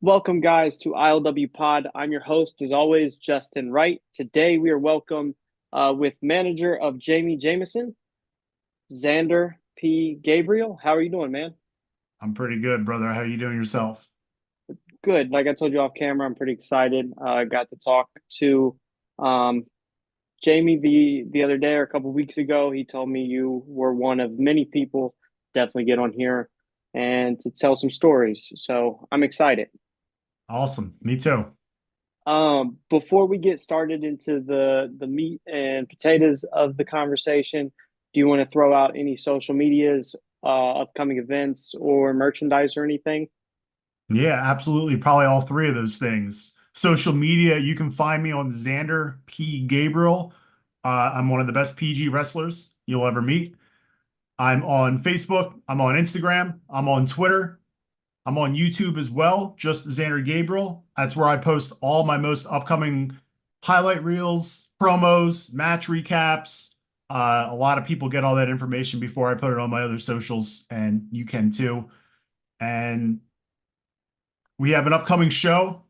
Welcome, guys, to ILWPOD. I'm your host, as always, Justin Wright. Today, we are welcome with manager of Jamie Jameson, Zander P. Gabriel. How are you doing, man? I'm pretty good, brother. How you doing yourself? Good. Like I told you off camera, I'm pretty excited. I got to talk to um, Jamie the other day or a couple weeks ago. He told me you were one of many people definitely get on here and to tell some stories. So I'm excited. Awesome. Me too. Before we get started into the meat and potatoes of the conversation, do you want to throw out any social medias, upcoming events, or merchandise or anything? Yeah, absolutely. Probably all three of those things. Social media, you can find me on Zander P. Gabriel. I'm one of the best PG wrestlers you'll ever meet. I'm on Facebook. I'm on Instagram. I'm on Twitter. I'm on YouTube as well, just Zander Gabriel. That's where I post all my most upcoming highlight reels, promos, match recaps. A lot of people get all that information before I put it on my other socials, and you can too. And we have an upcoming show,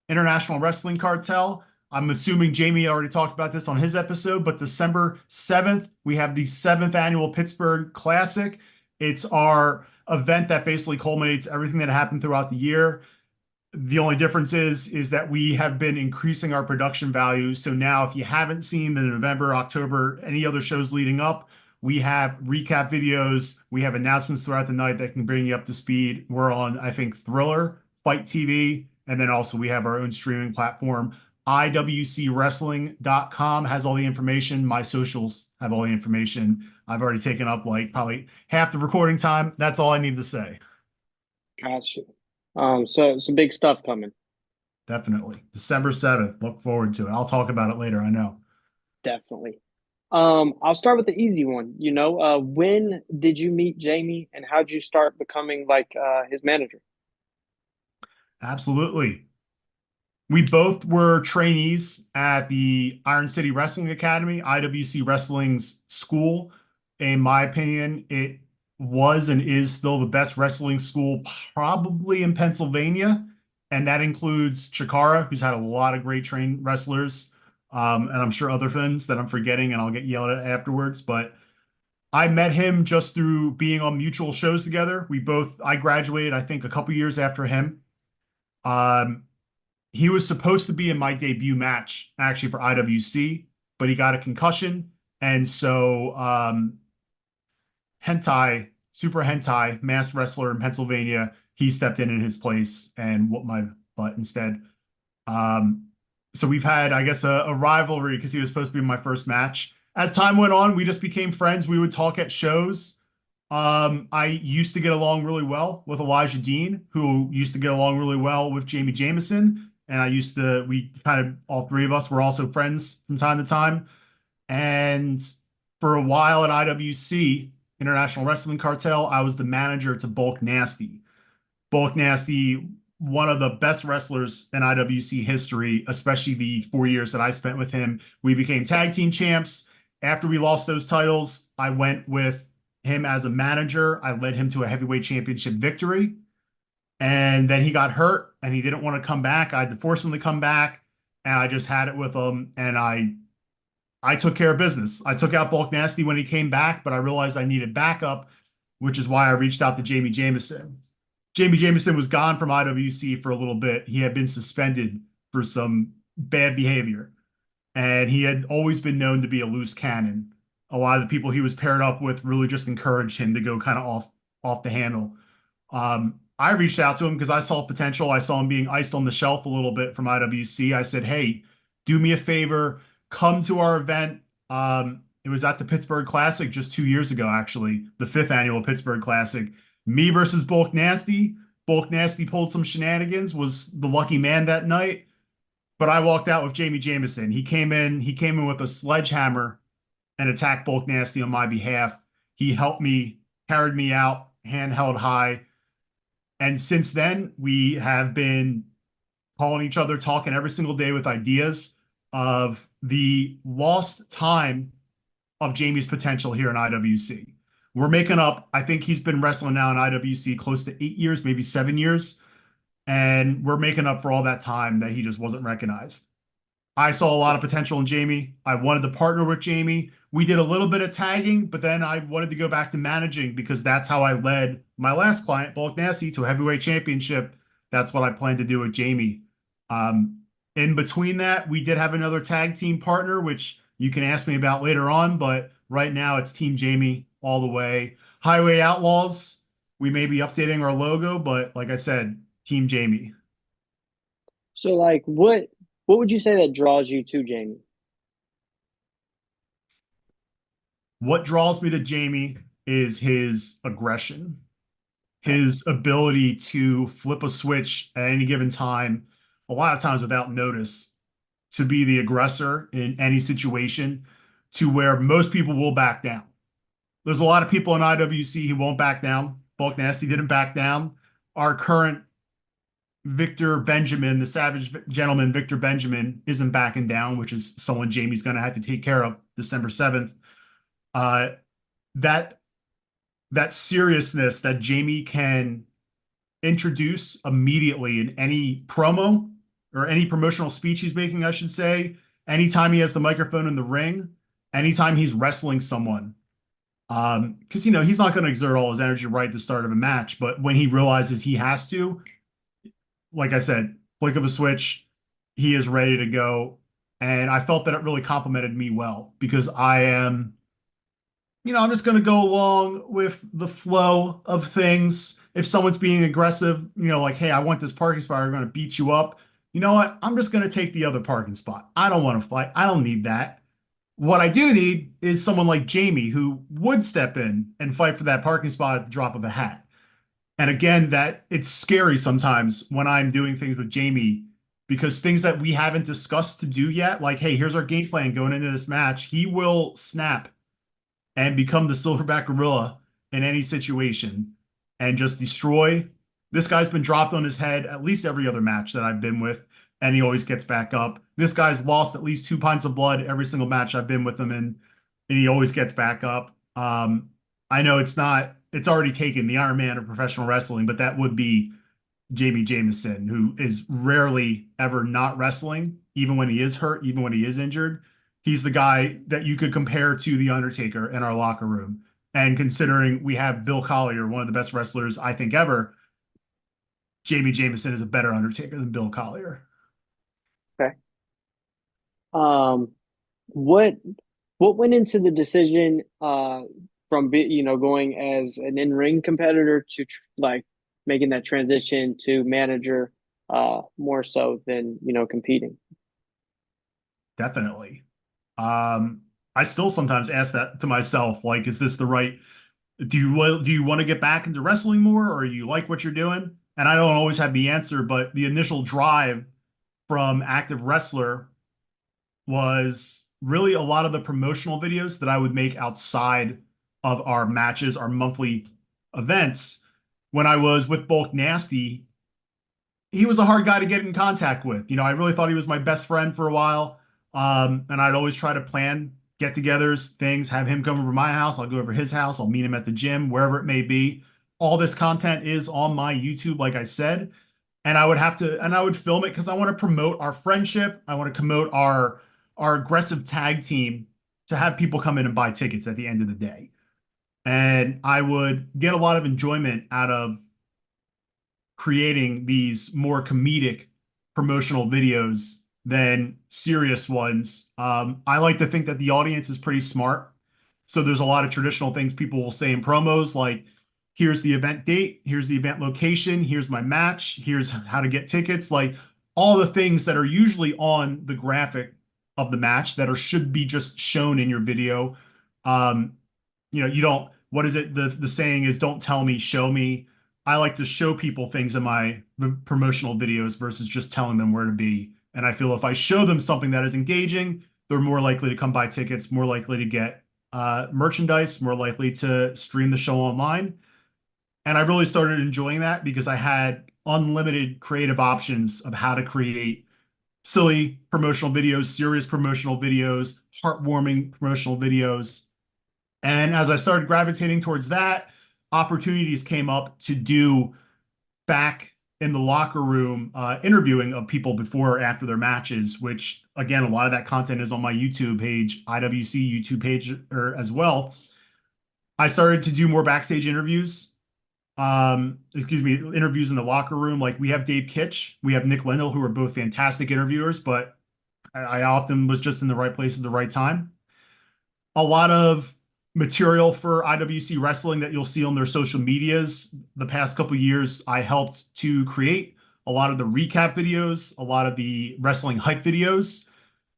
International Wrestling Cartel. I'm assuming Jamie already talked about this on his episode, but December 7th, we have the seventh annual Pittsburgh Classic. It's our event that basically culminates everything that happened throughout the year. The only difference is that we have been increasing our production value. So now if you haven't seen the November, October, any other shows leading up, we have recap videos, we have announcements throughout the night that can bring you up to speed. We're on, I think, Thriller, Fight TV, and then also we have our own streaming platform. IWCWrestling.com has all the information. My socials have all the information. I've already taken up like probably half the recording time. That's all I need to say. Gotcha. So some big stuff coming, Definitely. December 7th. Look forward to it. I'll talk about it later, I know. definitely. I'll start with the easy one. When did you meet Jamie, and how did you start becoming like his manager? Absolutely. We both were trainees at the Iron City Wrestling Academy, IWC Wrestling's school. In my opinion, it was and is still the best wrestling school probably in Pennsylvania. And that includes Chikara, who's had a lot of great trained wrestlers. And I'm sure other things that I'm forgetting and I'll get yelled at afterwards. But I met him just through being on mutual shows together. I graduated, I think, a couple years after him. Um, he was supposed to be in my debut match actually for IWC, but he got a concussion. And so Super Hentai, masked wrestler in Pennsylvania, he stepped in his place and whooped my butt instead. Um, so we've had, I guess, a rivalry because he was supposed to be my first match. As time went on, we just became friends. We would talk at shows. I used to get along really well with Elijah Dean, who used to get along really well with Jamie Jameson. And we kind of, all three of us were also friends from time to time. And for a while at IWC, International Wrestling Cartel, I was the manager to Bulk Nasty. Bulk Nasty, one of the best wrestlers in IWC history, especially the 4 years that I spent with him. We became tag team champs. After we lost those titles, I went with him as a manager. I led him to a heavyweight championship victory. And then he got hurt and he didn't want to come back. I had to force him to come back. And I just had it with him. And I took care of business. I took out Bulk Nasty when he came back, but I realized I needed backup, which is why I reached out to Jamie Jameson. Jamie Jameson was gone from IWC for a little bit. He had been suspended for some bad behavior, and he had always been known to be a loose cannon. A lot of the people he was paired up with really just encouraged him to go kind of off the handle. I reached out to him because I saw potential. I saw him being iced on the shelf a little bit from IWC. I said, "Hey, do me a favor, come to our event." It was at the Pittsburgh Classic just 2 years ago, actually, the fifth annual Pittsburgh Classic. Me versus Bulk Nasty. Bulk Nasty pulled some shenanigans, was the lucky man that night. But I walked out with Jamie Jameson. He came in with a sledgehammer and attacked Bulk Nasty on my behalf. He helped me, carried me out, hand held high. And since then, we have been calling each other, talking every single day with ideas of the lost time of Jamie's potential here in IWC. We're making up, I think he's been wrestling now in IWC close to 8 years, maybe 7 years. and we're making up for all that time that he just wasn't recognized. I saw a lot of potential in Jamie. I wanted to partner with Jamie. We did a little bit of tagging, but then I wanted to go back to managing because that's how I led my last client, Bulk Nasty, to a heavyweight championship. That's what I plan to do with Jamie. Um, in between that, we did have another tag team partner, which you can ask me about later on, but right now it's Team Jamie all the way. Highway Outlaws, we may be updating our logo, but like I said, Team Jamie. So like what would you say that draws you to Jamie? What draws me to Jamie is his aggression, Okay. his ability to flip a switch at any given time, a lot of times without notice, to be the aggressor in any situation to where most people will back down. There's a lot of people in IWC who won't back down. Bulk Nasty didn't back down. Our current Victor Benjamin, the Savage Gentleman, Victor Benjamin, isn't backing down, which is someone Jamie's going to have to take care of December 7th. Uh, that that seriousness that Jamie can introduce immediately in any promo or any promotional speech he's making, I should say, anytime he has the microphone in the ring, anytime he's wrestling someone. Because he's not going to exert all his energy right at the start of a match, but when he realizes he has to, like I said, flick of a switch, he is ready to go. And I felt that it really complimented me well because I'm just going to go along with the flow of things. If someone's being aggressive, like, hey, I want this parking spot, I'm going to beat you up. You know what? I'm just going to take the other parking spot. I don't want to fight. I don't need that. What I do need is someone like Jamie who would step in and fight for that parking spot at the drop of a hat. And again, that it's scary sometimes when I'm doing things with Jamie because things that we haven't discussed to do yet, like, hey, here's our game plan going into this match, he will snap and become the silverback gorilla in any situation and just destroy. This guy's been dropped on his head at least every other match that I've been with, and he always gets back up. This guy's lost at least 2 pints of blood every single match I've been with him in, and he always gets back up. I know it's already taken the Iron Man of professional wrestling, but that would be Jamie Jameson, who is rarely ever not wrestling, even when he is hurt, even when he is injured. He's the guy that you could compare to The Undertaker in our locker room. And considering we have Bill Collier, one of the best wrestlers I think ever, Jamie Jameson is a better Undertaker than Bill Collier. Okay. Um, what what went into the decision from going as an in-ring competitor to like making that transition to manager more so than competing? Definitely. I still sometimes ask that to myself, like, is this the right do you want to get back into wrestling more or you like what you're doing? And I don't always have the answer, but the initial drive from active wrestler was really a lot of the promotional videos that I would make outside of our matches, our monthly events. When I was with Bulk Nasty, he was a hard guy to get in contact with. I really thought he was my best friend for a while. And I'd always try to plan get-togethers, things, have him come over to my house. I'll go over to his house. I'll meet him at the gym, wherever it may be. All this content is on my YouTube, like I said. And I would film it because I want to promote our friendship. I want to promote our aggressive tag team to have people come in and buy tickets at the end of the day. And I would get a lot of enjoyment out of creating these more comedic promotional videos than serious ones. I like to think that the audience is pretty smart. So there's a lot of traditional things people will say in promos like, here's the event date, here's the event location, here's my match, here's how to get tickets, like all the things that are usually on the graphic of the match that should be just shown in your video. Um, you don't, what is it? The saying is don't tell me, show me. I like to show people things in my promotional videos versus just telling them where to be. And I feel if I show them something that is engaging, they're more likely to come buy tickets, more likely to get merchandise, more likely to stream the show online. And I really started enjoying that because I had unlimited creative options of how to create silly promotional videos, serious promotional videos, heartwarming promotional videos. And as I started gravitating towards that, opportunities came up to do back in the locker room interviewing of people before or after their matches, which again, a lot of that content is on my YouTube page, IWC YouTube page as well. I started to do more backstage interviews. Excuse me, interviews in the locker room. Like we have Dave Kitch, we have Nick Lindell, who are both fantastic interviewers, but I often was just in the right place at the right time. A lot of material for IWC Wrestling that you'll see on their social medias. The past couple years, I helped to create a lot of the recap videos, a lot of the wrestling hype videos.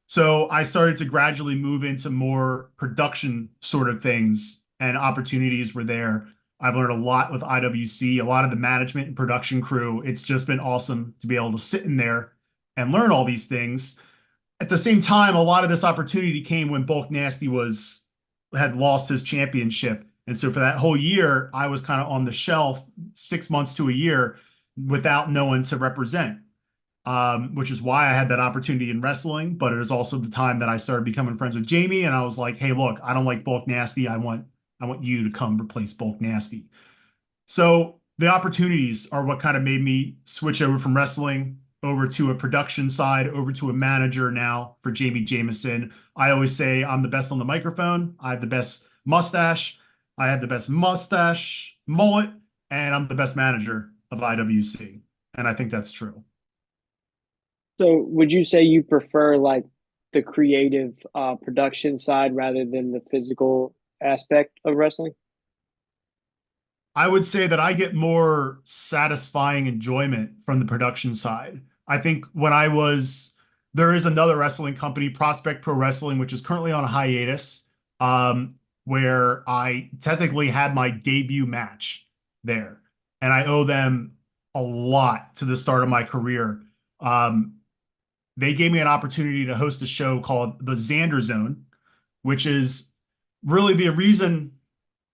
So I started to gradually move into more production sort of things, and opportunities were there. I've learned a lot with IWC, a lot of the management and production crew. It's just been awesome to be able to sit in there and learn all these things. At the same time, a lot of this opportunity came when Bulk Nasty was had lost his championship. And so for that whole year, I was kind of on the shelf 6 months to a year without no one to represent, which is why I had that opportunity in wrestling. But it is also the time that I started becoming friends with Jamie, and I was like, "Hey, look, I don't like Bulk Nasty. I want you to come replace Bulk Nasty." So the opportunities are what kind of made me switch over from wrestling over to a production side, over to a manager now for Jamie Jameson. I always say I'm the best on the microphone. I have the best mustache. I have the best mustache mullet, and I'm the best manager of IWC. And I think that's true. So would you say you prefer like the creative production side rather than the physical aspect of wrestling? I would say that I get more satisfying enjoyment from the production side. I think there is another wrestling company, Prospect Pro Wrestling, which is currently on a hiatus, where I technically had my debut match there. And I owe them a lot to the start of my career. Um, they gave me an opportunity to host a show called the Zander Zone, which is really the reason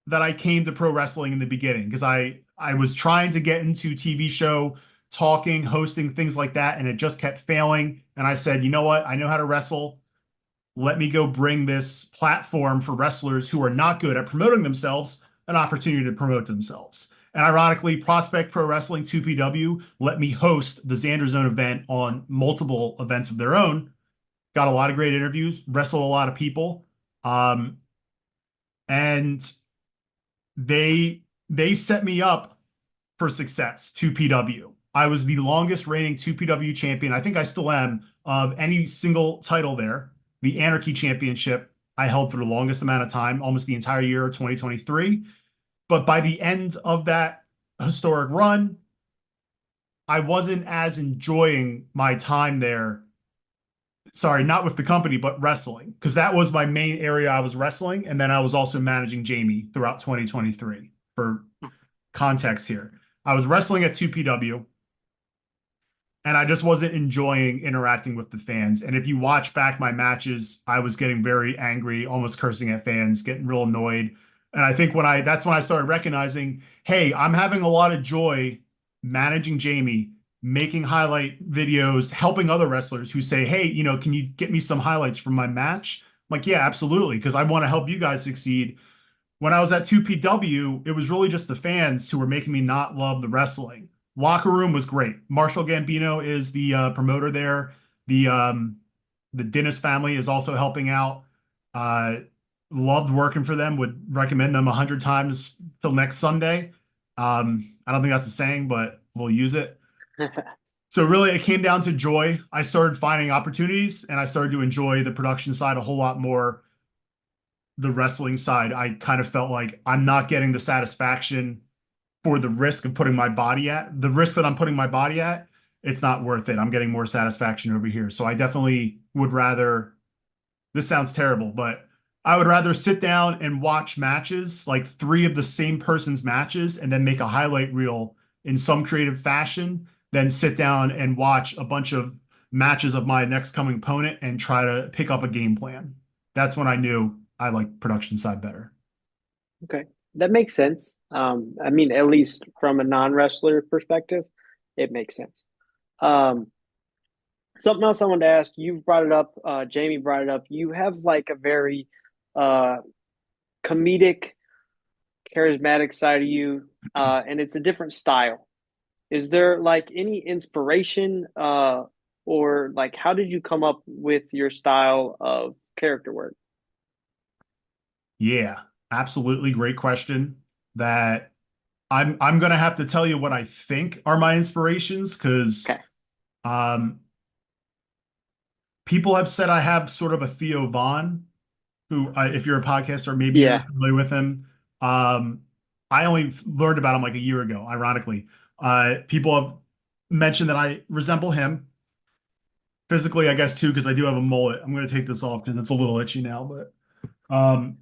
that I came to pro wrestling in the beginning, because I was trying to get into TV show talking, hosting, things like that, and it just kept failing. And I said, you know what? I know how to wrestle. Let me go bring this platform for wrestlers who are not good at promoting themselves an opportunity to promote themselves. And ironically, Prospect Pro Wrestling 2PW let me host the Xander Zone event on multiple events of their own. Got a lot of great interviews, wrestled a lot of people. And they set me up for success. 2PW. I was the longest reigning 2PW champion. I think I still am of any single title there. The Anarchy Championship I held for the longest amount of time, almost the entire year of 2023. But by the end of that historic run, I wasn't as enjoying my time there. Sorry, not with the company, but wrestling, because that was my main area. I was wrestling, and then I was also managing Jamie throughout 2023 for context here. I was wrestling at 2PW, and I just wasn't enjoying interacting with the fans. And if you watch back my matches, I was getting very angry, almost cursing at fans, getting real annoyed. And I think that's when I started recognizing, hey, I'm having a lot of joy managing Jamie, making highlight videos, helping other wrestlers who say, hey, can you get me some highlights from my match? I'm like, yeah, absolutely, because I want to help you guys succeed. When I was at 2PW, it was really just the fans who were making me not love the wrestling. Locker room was great. Marshall Gambino is the promoter there. The Dennis family is also helping out. Uh, Loved working for them. Would recommend them 100 times till next Sunday. I don't think that's a saying, but we'll use it. So really, it came down to joy. I started finding opportunities, and I started to enjoy the production side a whole lot more. The wrestling side, I kind of felt like I'm not getting the satisfaction for the risk of putting my body at. The risk that I'm putting my body at, it's not worth it. I'm getting more satisfaction over here. So I definitely would rather, this sounds terrible, but I would rather sit down and watch matches, like three of the same person's matches, and then make a highlight reel in some creative fashion, than sit down and watch a bunch of matches of my next coming opponent and try to pick up a game plan. That's when I knew I like production side better. Okay, that makes sense. I mean, at least from a non-wrestler perspective, it makes sense. Um, Something else I wanted to ask, you've brought it up, Jamie brought it up. You have like a very uh, comedic, charismatic side of you, and it's a different style. Is there like any inspiration or like how did you come up with your style of character work? Yeah, absolutely. Great question. That I'm gonna have to tell you what I think are my inspirations because Okay. um people have said I have sort of a Theo Vaughn, who if you're a podcaster, maybe you're Yeah. familiar with him. Um, I only learned about him like a year ago, ironically. People have mentioned that I resemble him physically, I guess too, because I do have a mullet. I'm gonna take this off because it's a little itchy now, um,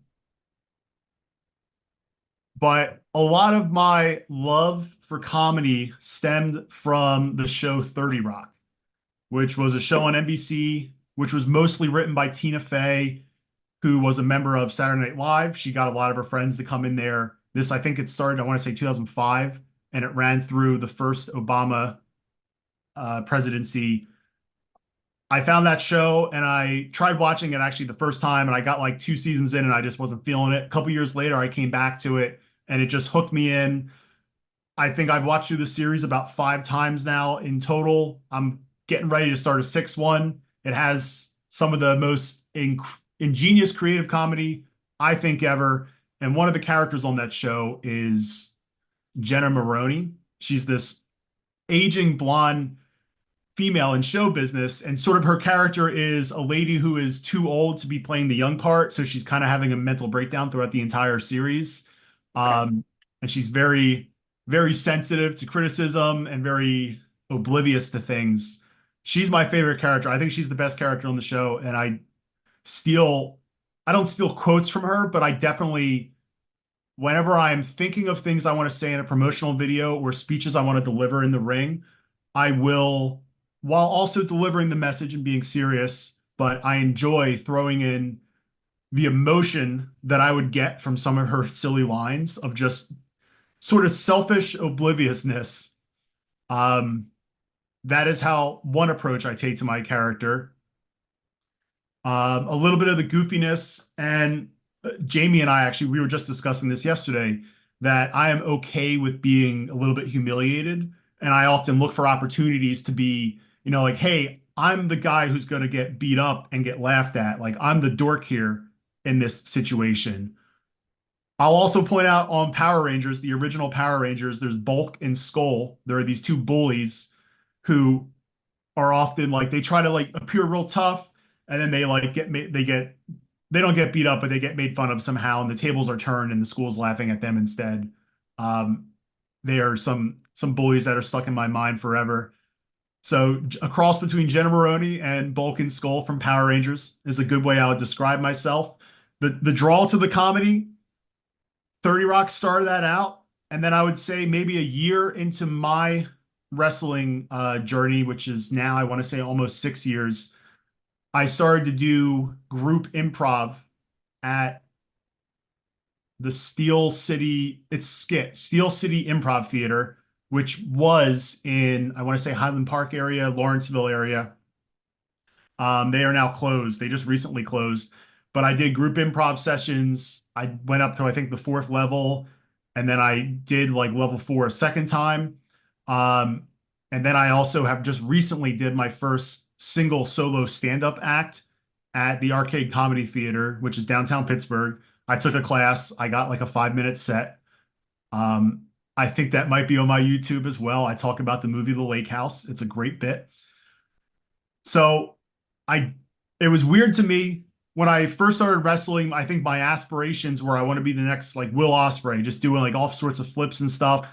but a lot of my love for comedy stemmed from the show 30 Rock, which was a show on NBC, which was mostly written by Tina Fey, who was a member of Saturday Night Live. She got a lot of her friends to come in there. This, I think it started, I want to say 2005, and it ran through the first Obama presidency. I found that show and I tried watching it actually the first time, and I got like 2 seasons in and I just wasn't feeling it. A couple years later, I came back to it and it just hooked me in. I think I've watched through the series about 5 times now in total. I'm getting ready to start a sixth one. It has some of the most ingenious creative comedy I think ever. And one of the characters on that show is Jenna Maroney. She's this aging blonde female in show business, and sort of her character is a lady who is too old to be playing the young part, so she's kind of having a mental breakdown throughout the entire series. Okay. um, and she's very very sensitive to criticism and very oblivious to things. She's my favorite character. I think she's the best character on the show, and steal I don't steal quotes from her, but I definitely, whenever I'm thinking of things I want to say in a promotional video or speeches I want to deliver in the ring, I will, while also delivering the message and being serious, but I enjoy throwing in the emotion that I would get from some of her silly lines of just sort of selfish obliviousness. Um, that is how one approach I take to my character. A little bit of the goofiness, and Jamie and I actually we were just discussing this yesterday, that I am okay with being a little bit humiliated, and I often look for opportunities to be, like, hey, I'm the guy who's going to get beat up and get laughed at. Like I'm the dork here in this situation. I'll also point out on Power Rangers, the original Power Rangers, there's Bulk and Skull. There are these two bullies who are often like they try to like appear real tough, and then they like they don't get beat up, but they get made fun of somehow, and the tables are turned, and the school's laughing at them instead. Um, they are some bullies that are stuck in my mind forever. So a cross between Jenna Maroney and Bulk and Skull from Power Rangers is a good way I would describe myself. The draw to the comedy, 30 Rock started that out. And then I would say maybe a year into my wrestling journey, which is now, I want to say, almost 6 years, I started to do group improv at the Steel City, it's Skit, Steel City Improv Theater, which was in, I want to say, Highland Park area, Lawrenceville area. They are now closed. They just recently closed. But I did group improv sessions. I went up to, I think, the fourth level, and then I did like level four a second time. Um, and then I also have just recently did my first single solo stand-up act at the Arcade Comedy Theater, which is downtown Pittsburgh. I took a class. I got like a 5 minute set. Um, I think that might be on my YouTube as well. I talk about the movie The Lake House. It's a great bit. So I it was weird to me when I first started wrestling. I think my aspirations were I want to be the next like Will Ospreay, just doing like all sorts of flips and stuff.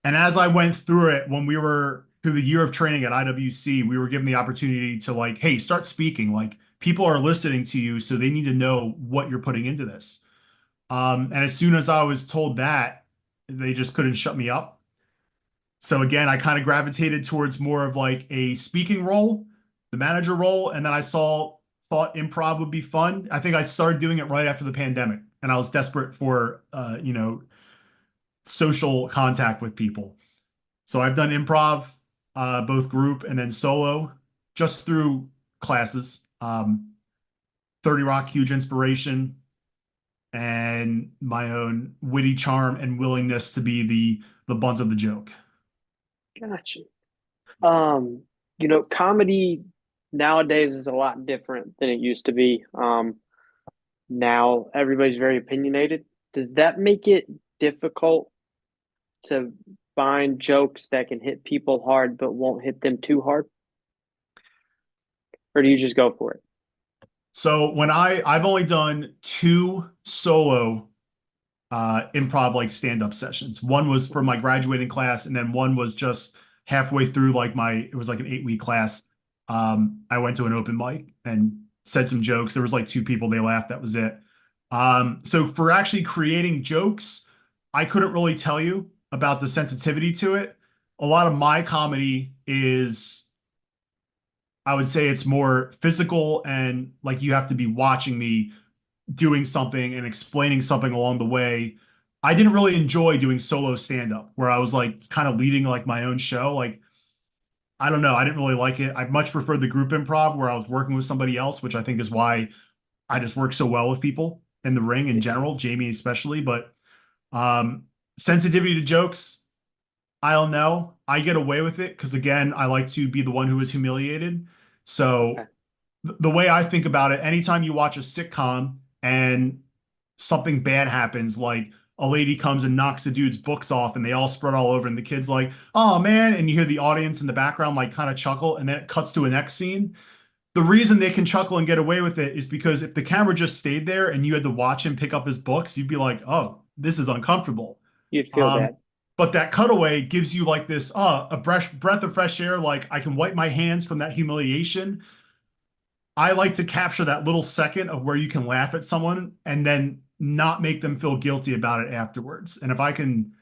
And as I went through it, when we were through the year of training at IWC, we were given the opportunity to like, hey, start speaking. Like people are listening to you, so they need to know what you're putting into this. And as soon as I was told that, they just couldn't shut me up. So again, I kind of gravitated towards more of like a speaking role, the manager role, and then thought improv would be fun. I think I started doing it right after the pandemic, and I was desperate for social contact with people. So I've done improv, both group and then solo, just through classes. 30 Rock, huge inspiration, and my own witty charm and willingness to be the bunt of the joke. Gotcha. Um, comedy nowadays is a lot different than it used to be. Now everybody's very opinionated. Does that make it difficult to find jokes that can hit people hard but won't hit them too hard? Or do you just go for it? So when I've only done two solo improv like stand-up sessions. One was for my graduating class, and then one was just halfway through like it was like an 8-week class. I went to an open mic and said some jokes. There was like two people, they laughed, that was it. So for actually creating jokes, I couldn't really tell you about the sensitivity to it. A lot of my comedy is, I would say it's more physical and like you have to be watching me doing something and explaining something along the way. I didn't really enjoy doing solo stand-up where I was like kind of leading like my own show. Like, I don't know, I didn't really like it. I much preferred the group improv where I was working with somebody else, which I think is why I just work so well with people in the ring in general, Jamie especially. But um sensitivity to jokes, I don't know. I get away with it because again, I like to be the one who is humiliated. Okay. So the way I think about it, anytime you watch a sitcom and something bad happens, like a lady comes and knocks the dude's books off and they all spread all over, and the kid's like, oh man, and you hear the audience in the background like kind of chuckle, and then it cuts to a next scene. The reason they can chuckle and get away with it is because if the camera just stayed there and you had to watch him pick up his books, you'd be like, oh, this is uncomfortable. You'd feel Um, that. but that cutaway gives you like this, a breath of fresh air. Like I can wipe my hands from that humiliation. I like to capture that little second of where you can laugh at someone and then not make them feel guilty about it afterwards. And if I can,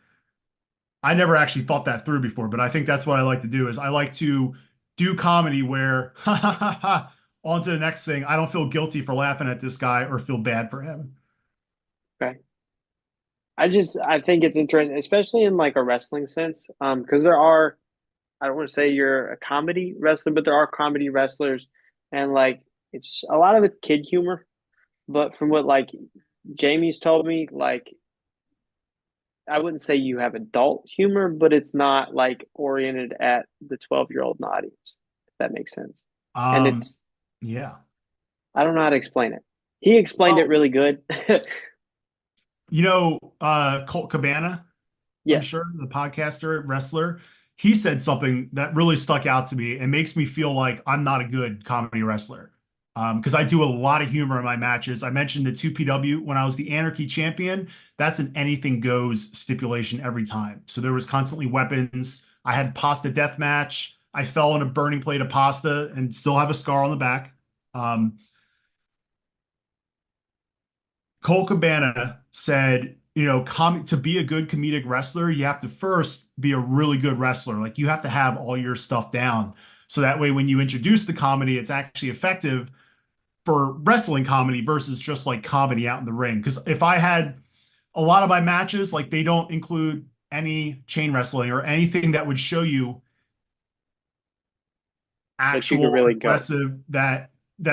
I never actually thought that through before, but I think that's what I like to do is I like to do comedy where ha ha ha ha on to the next thing. I don't feel guilty for laughing at this guy or feel bad for him. Okay. I think it's interesting, especially in like a wrestling sense. Because I don't want to say you're a comedy wrestler, but there are comedy wrestlers, and like it's a lot of it's kid humor. But from what like Jamie's told me, like I wouldn't say you have adult humor, but it's not like oriented at the 12-year-old audience, if that makes sense. And Um, it's yeah. I don't know how to explain it. He explained it Well, really good. Colt Cabana, I'm Yes. sure, the podcaster, wrestler, he said something that really stuck out to me and makes me feel like I'm not a good comedy wrestler. Because I do a lot of humor in my matches. I mentioned the 2PW when I was the Anarchy champion. That's an anything goes stipulation every time. So there was constantly weapons. I had pasta death match. I fell on a burning plate of pasta and still have a scar on the back. Um, Cole Cabana said, to be a good comedic wrestler, you have to first be a really good wrestler. Like you have to have all your stuff down. So that way, when you introduce the comedy, it's actually effective for wrestling comedy versus just like comedy out in the ring. Because if I had a lot of my matches, like they don't include any chain wrestling or anything that would show you That you could actual really go. aggressive that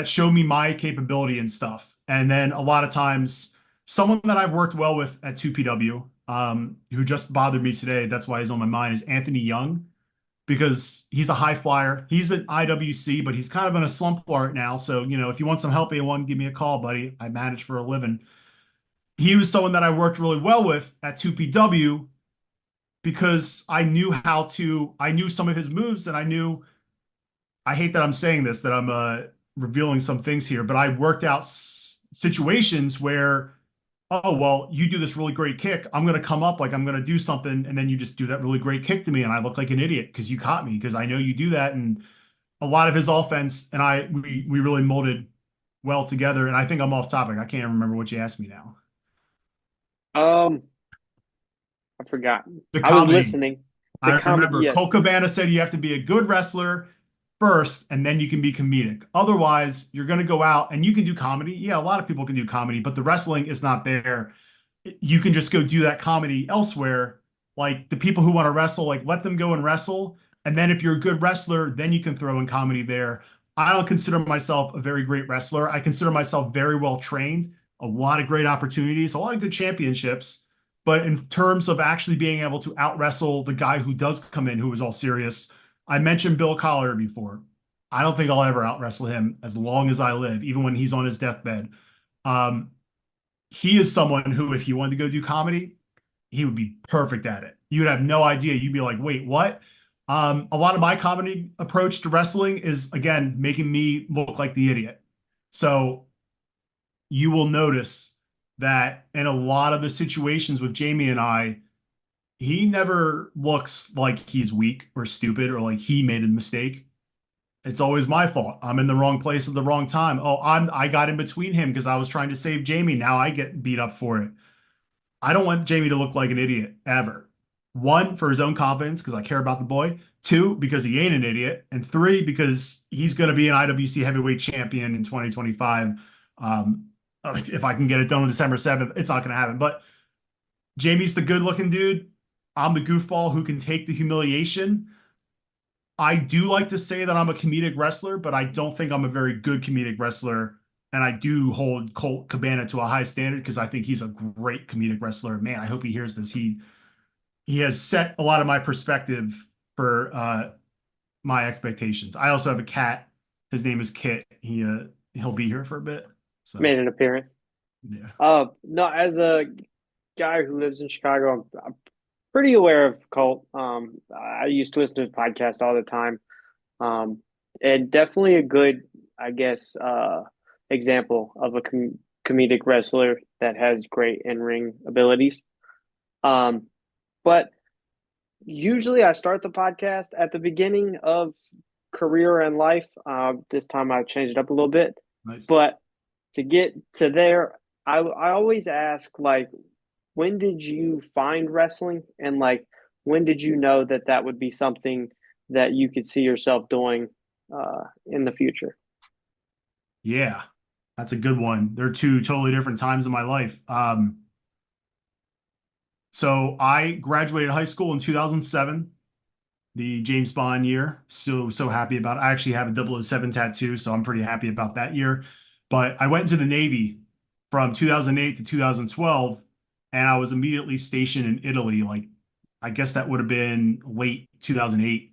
show me my capability and stuff. And then a lot of times, someone that I've worked well with at 2PW, who just bothered me today, that's why he's on my mind, is Anthony Young, because he's a high flyer. He's an IWC, but he's kind of in a slump right now. So, if you want some help, anyone, give me a call, buddy. I manage for a living. He was someone that I worked really well with at 2PW because I knew some of his moves and I hate that I'm saying this, that I'm revealing some things here, but I worked out situations where, oh, well, you do this really great kick. I'm going to come up like I'm going to do something. And then you just do that really great kick to me. And I look like an idiot because you caught me because I know you do that. And a lot of his offense and we really molded well together. And I think I'm off topic. I can't remember what you asked me now. Um, I've forgotten. The I was comedy. listening. The I comedy, remember yes. Colt Cabana said you have to be a good wrestler first, and then you can be comedic. Otherwise, you're going to go out and you can do comedy. Yeah, a lot of people can do comedy, but the wrestling is not there. You can just go do that comedy elsewhere. Like the people who want to wrestle, like let them go and wrestle. And then if you're a good wrestler, then you can throw in comedy there. I don't consider myself a very great wrestler. I consider myself very well trained, a lot of great opportunities, a lot of good championships. But in terms of actually being able to out wrestle the guy who does come in, who is all serious, I mentioned Bill Collier before. I don't think I'll ever out wrestle him as long as I live, even when he's on his deathbed. Um, he is someone who, if he wanted to go do comedy, he would be perfect at it. You would have no idea. You'd be like, wait, what? A lot of my comedy approach to wrestling is, again, making me look like the idiot. So you will notice that in a lot of the situations with Jamie and I, he never looks like he's weak or stupid or like he made a mistake. It's always my fault. I'm in the wrong place at the wrong time. Oh, I got in between him because I was trying to save Jamie. Now I get beat up for it. I don't want Jamie to look like an idiot ever. One, for his own confidence, because I care about the boy. Two, because he ain't an idiot. And three, because he's going to be an IWC heavyweight champion in 2025. Um, if I can get it done on December 7th, it's not going to happen. But Jamie's the good looking dude. I'm the goofball who can take the humiliation. I do like to say that I'm a comedic wrestler, but I don't think I'm a very good comedic wrestler. And I do hold Colt Cabana to a high standard because I think he's a great comedic wrestler. Man, I hope he hears this. He has set a lot of my perspective for my expectations. I also have a cat. His name is Kit. He'll be here for a bit. So Made an appearance. yeah, No, as a guy who lives in Chicago, I'm pretty aware of Colt. I used to listen to his podcast all the time. And definitely a good, I guess, example of a comedic wrestler that has great in-ring abilities. Um, but usually I start the podcast at the beginning of career and life. This time I changed it up a little bit, nice. but to get to there, I always ask like, when did you find wrestling, and like, when did you know that that would be something that you could see yourself doing in the future? Yeah, that's a good one. They're two totally different times in my life. So I graduated high school in 2007, the James Bond year. So happy about it. I actually have a 007 tattoo, so I'm pretty happy about that year. But I went into the Navy from 2008 to 2012, and I was immediately stationed in Italy. Like, I guess that would have been late 2008.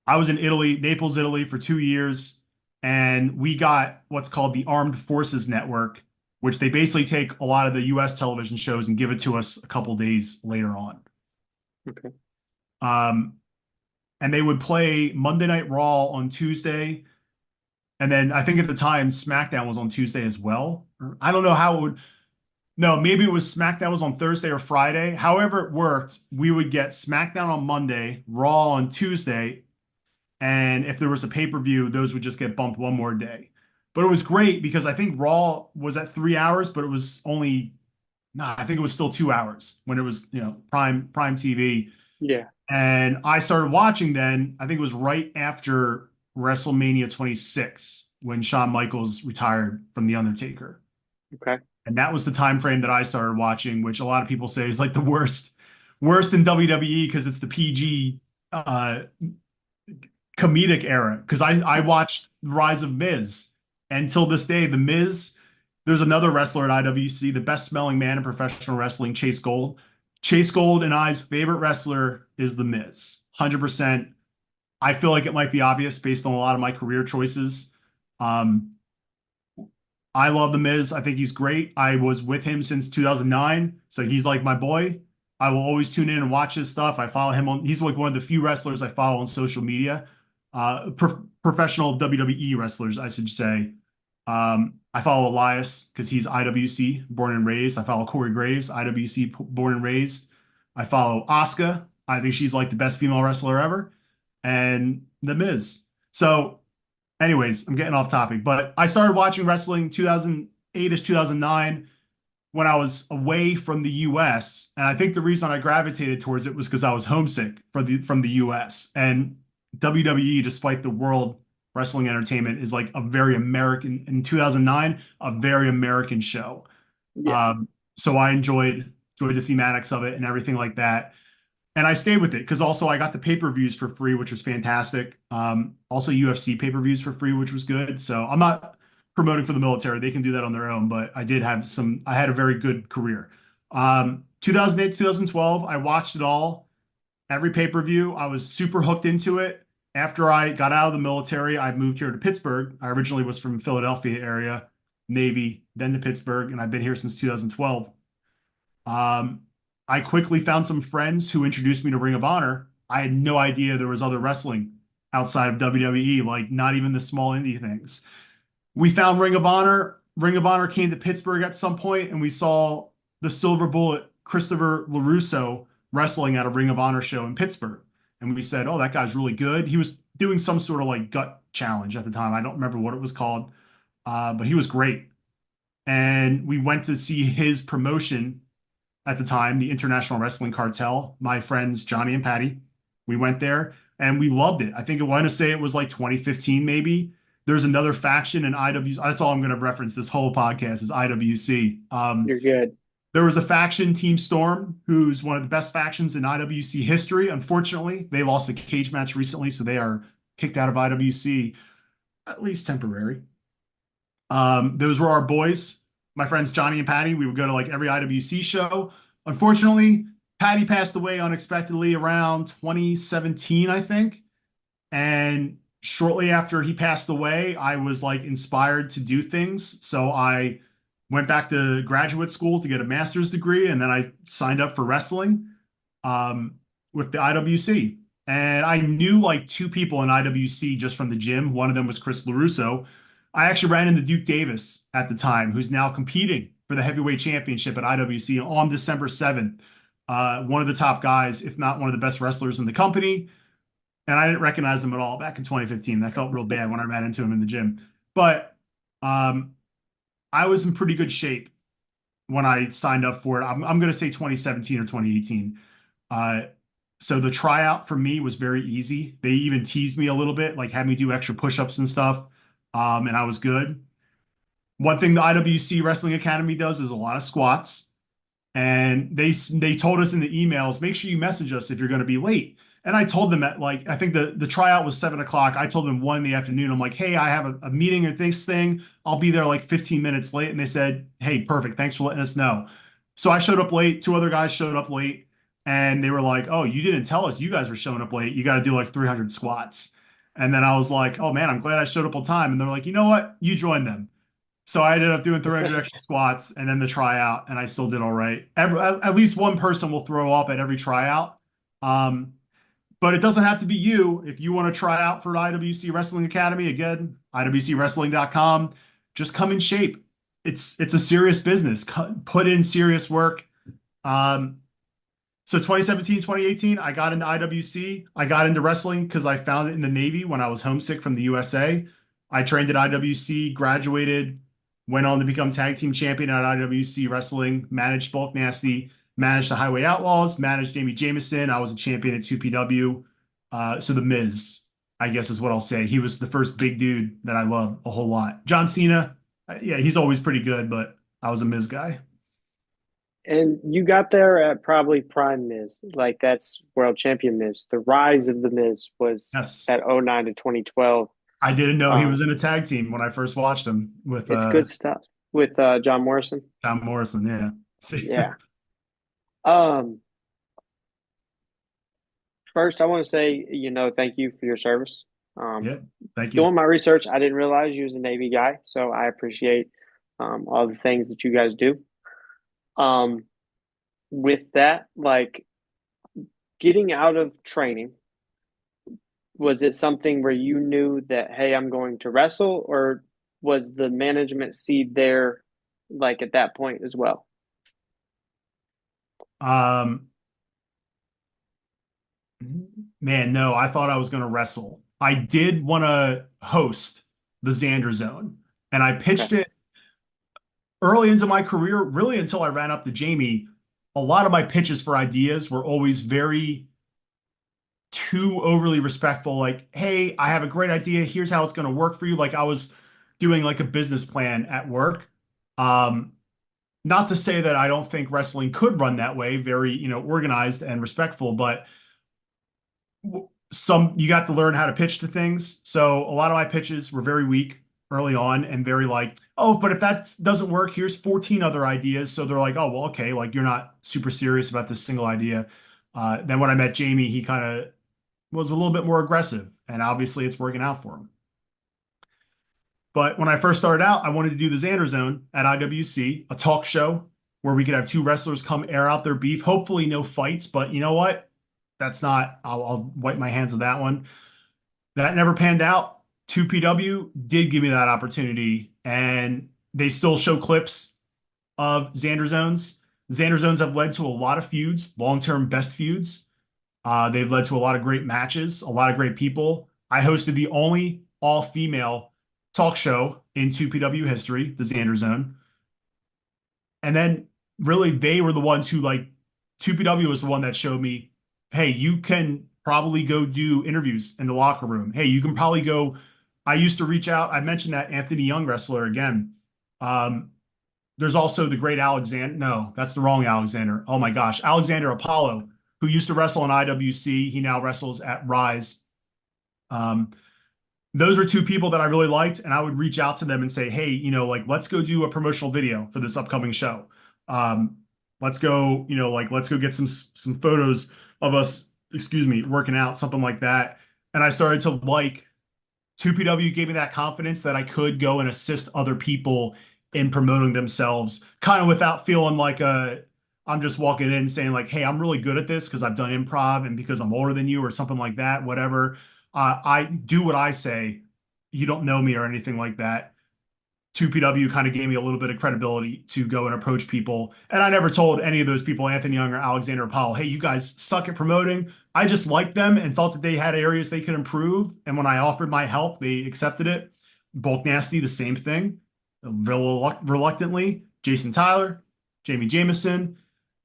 I was in Italy, Naples, Italy for 2 years, and we got what's called the Armed Forces Network, which they basically take a lot of the US television shows and give it to us a couple days later on. Okay. Um, and they would play Monday Night Raw on Tuesday. And then I think at the time SmackDown was on Tuesday as well. I don't know how it would. No, maybe it was SmackDown was on Thursday or Friday. However it worked, we would get SmackDown on Monday, Raw on Tuesday, and if there was a pay-per-view, those would just get bumped one more day. But it was great because I think Raw was at 3 hours, but it was only no, I think it was still 2 hours when it was, prime TV. Yeah. And I started watching then, I think it was right after WrestleMania 26 when Shawn Michaels retired from The Undertaker. Okay. And that was the time frame that I started watching, which a lot of people say is like the worst in WWE because it's the PG comedic era. Because I watched the Rise of Miz, and till this day, the Miz. There's another wrestler at IWC, the best smelling man in professional wrestling, Chase Gold. Chase Gold and I's favorite wrestler is The Miz. 100%. I feel like it might be obvious based on a lot of my career choices. Um, I love The Miz. I think he's great. I was with him since 2009, so he's like my boy. I will always tune in and watch his stuff. I follow him he's like one of the few wrestlers I follow on social media. Professional WWE wrestlers, I should say. I follow Elias because he's IWC, born and raised. I follow Corey Graves, IWC, born and raised. I follow Asuka. I think she's like the best female wrestler ever. And The Miz. So, anyways, I'm getting off topic, but I started watching wrestling 2008-ish, 2009 when I was away from the US. And I think the reason I gravitated towards it was because I was homesick from the US. And WWE, despite the world wrestling entertainment, is like a very American in 2009, a very American show. Yeah. So I enjoyed the thematics of it and everything like that. And I stayed with it because also I got the pay-per-views for free, which was fantastic. Also UFC pay-per-views for free, which was good. So I'm not promoting for the military. They can do that on their own, but I had a very good career. 2008, 2012, I watched it all, every pay-per-view. I was super hooked into it. After I got out of the military, I moved here to Pittsburgh. I originally was from Philadelphia area, Navy, then to Pittsburgh, and I've been here since 2012. Um, I quickly found some friends who introduced me to Ring of Honor. I had no idea there was other wrestling outside of WWE, like not even the small indie things. We found Ring of Honor. Ring of Honor came to Pittsburgh at some point, and we saw the Silver Bullet, Christopher LaRusso, wrestling at a Ring of Honor show in Pittsburgh. And we said, oh, that guy's really good. He was doing some sort of like gut challenge at the time. I don't remember what it was called, but he was great. And we went to see his promotion at the time, the International Wrestling Cartel, my friends Johnny and Patty. We went there and we loved it. I think I want to say it was like 2015, maybe. There's another faction in IWC. That's all I'm going to reference this whole podcast is IWC. You're good. There was a faction, Team Storm, who's one of the best factions in IWC history. Unfortunately, they lost a cage match recently, so they are kicked out of IWC, at least temporary. Those were our boys, my friends Johnny and Patty. We would go to like every IWC show. Unfortunately, Patty passed away unexpectedly around 2017, I think. And shortly after he passed away, I was like inspired to do things. So I went back to graduate school to get a master's degree, and then I signed up for wrestling with the IWC. And I knew like two people in IWC just from the gym. One of them was Chris LaRusso. I actually ran into Duke Davis at the time, who's now competing for the heavyweight championship at IWC on December 7th. One of the top guys, if not one of the best wrestlers in the company. And I didn't recognize him at all back in 2015. I felt real bad when I ran into him in the gym. But I was in pretty good shape when I signed up for it. I'm going to say 2017 or 2018. So the tryout for me was very easy. They even teased me a little bit, like had me do extra push-ups and stuff. And I was good. One thing the IWC Wrestling Academy does is a lot of squats. And they told us in the emails, make sure you message us if you're going to be late. And I told them at like, I think the tryout was 7 o'clock. I told them 1 in the afternoon. I'm like, hey, I have a meeting or this thing. I'll be there like 15 minutes late. And they said, hey, perfect. Thanks for letting us know. So I showed up late. Two other guys showed up late. And they were like, oh, you didn't tell us you guys were showing up late. You got to do like 300 squats. And then I was like, oh man, I'm glad I showed up on time. And they're like, you know what? You join them. So I ended up doing 300 extra squats and then the tryout, and I still did all right. At least one person will throw up at every tryout. But it doesn't have to be you. If you want to try out for IWC Wrestling Academy, again, IWCWrestling.com, just come in shape. It's a serious business. Put in serious work. So 2017, 2018, I got into IWC. I got into wrestling because I found it in the Navy when I was homesick from the USA. I trained at IWC, graduated, went on to become tag team champion at IWC Wrestling, managed Bulk Nasty, managed the Highway Outlaws, managed Jamie Jameson. I was a champion at 2PW. So the Miz, I guess is what I'll say. He was the first big dude that I loved a whole lot. John Cena, yeah, he's always pretty good, but I was a Miz guy. And you got there at probably prime Miz. Like that's world champion Miz. The rise of the Miz was Yes. at '09 to 2012. I didn't know he was Um, in a tag team when I first watched him with it's good stuff with John Morrison. Tom Morrison. Yeah. See. Yeah. Um, First, I want to say, thank you for your service. Um, Yeah. Thank you. Doing my research, I didn't realize you was a Navy guy, so I appreciate all the things that you guys do. Um, with that, like getting out of training, was it something where you knew that, hey, I'm going to wrestle, or was the management seed there, like at that point as well? Um, Man, no, I thought I was going to wrestle. I did want to host the Zander Zone, and I Okay. pitched it early into my career, really until I ran up to Jamie. A lot of my pitches for ideas were always very too overly respectful. Like, hey, I have a great idea. Here's how it's going to work for you. Like I was doing like a business plan at work. Um, Not to say that I don't think wrestling could run that way, very, organized and respectful, but some you got to learn how to pitch to things. So a lot of my pitches were very weak. early on and very like, oh, but if that doesn't work, here's 14 other ideas. So they're like, oh, well, okay, like you're not super serious about this single idea. Then when I met Jamie, he kind of was a little bit more aggressive, and obviously it's working out for him. But when I first started out, I wanted to do the Xander Zone at IWC, a talk show where we could have two wrestlers come air out their beef. Hopefully, no fights, but you know what? That's not, I'll wipe my hands of that one. That never panned out. 2PW did give me that opportunity, and they still show clips of Xander Zones. Xander Zones have led to a lot of feuds, long-term best feuds. They've led to a lot of great matches, a lot of great people. I hosted the only all-female talk show in 2PW history, the Xander Zone. And then really they were the ones who like 2PW was the one that showed me, hey, you can probably go do interviews in the locker room. Hey, you can probably go. I used to reach out. I mentioned that Anthony Young wrestler again. Um, there's also the great Alexander. No, that's the wrong Alexander. Oh my gosh. Alexander Apollo, who used to wrestle in IWC. He now wrestles at Rise. Um, those were two people that I really liked, and I would reach out to them and say, hey, like let's go do a promotional video for this upcoming show. Um, let's go, like let's go get some photos of us, excuse me, working out, something like that. And I started to like 2PW gave me that confidence that I could go and assist other people in promoting themselves, kind of without feeling like I'm just walking in and saying like, hey, I'm really good at this because I've done improv and because I'm older than you or something like that, whatever. I do what I say. You don't know me or anything like that. 2PW kind of gave me a little bit of credibility to go and approach people. And I never told any of those people, Anthony Young or Alexander Powell, hey, you guys suck at promoting. I just liked them and thought that they had areas they could improve. And when I offered my help, they accepted it. Bulk Nasty, the same thing. Reluctantly, Jason Tyler, Jamie Jameson.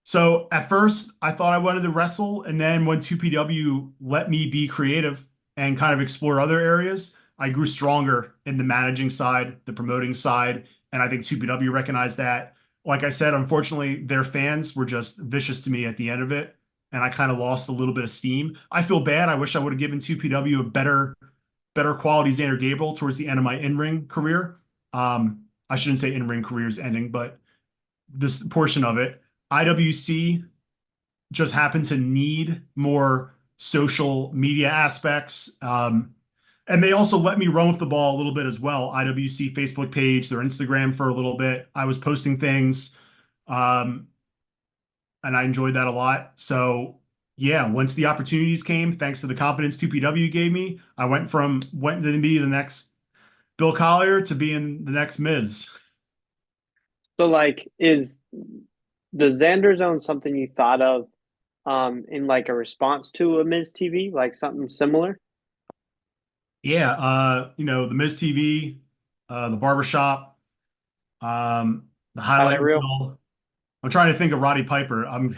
So at first, I thought I wanted to wrestle. And then when 2PW let me be creative and kind of explore other areas, I grew stronger in the managing side, the promoting side, and I think 2PW recognized that. Like I said, unfortunately, their fans were just vicious to me at the end of it, and I kind of lost a little bit of steam. I feel bad. I wish I would have given 2PW a better quality Xander Gabriel towards the end of my in-ring career. I shouldn't say in-ring career is ending, but this portion of it. IWC just happened to need more social media aspects. And they also let me run with the ball a little bit as well. IWC Facebook page, their Instagram for a little bit. I was posting things, um, and I enjoyed that a lot. So yeah, once the opportunities came, thanks to the confidence 2PW gave me, I went to be the next Bill Collier to being the next Miz. So like, is the Xander Zone something you thought of in like a response to a Miz TV, like something similar? Yeah, the Miz TV, the barbershop, the Highlight highlight reel, reel. I'm trying to think of Roddy Piper. I'm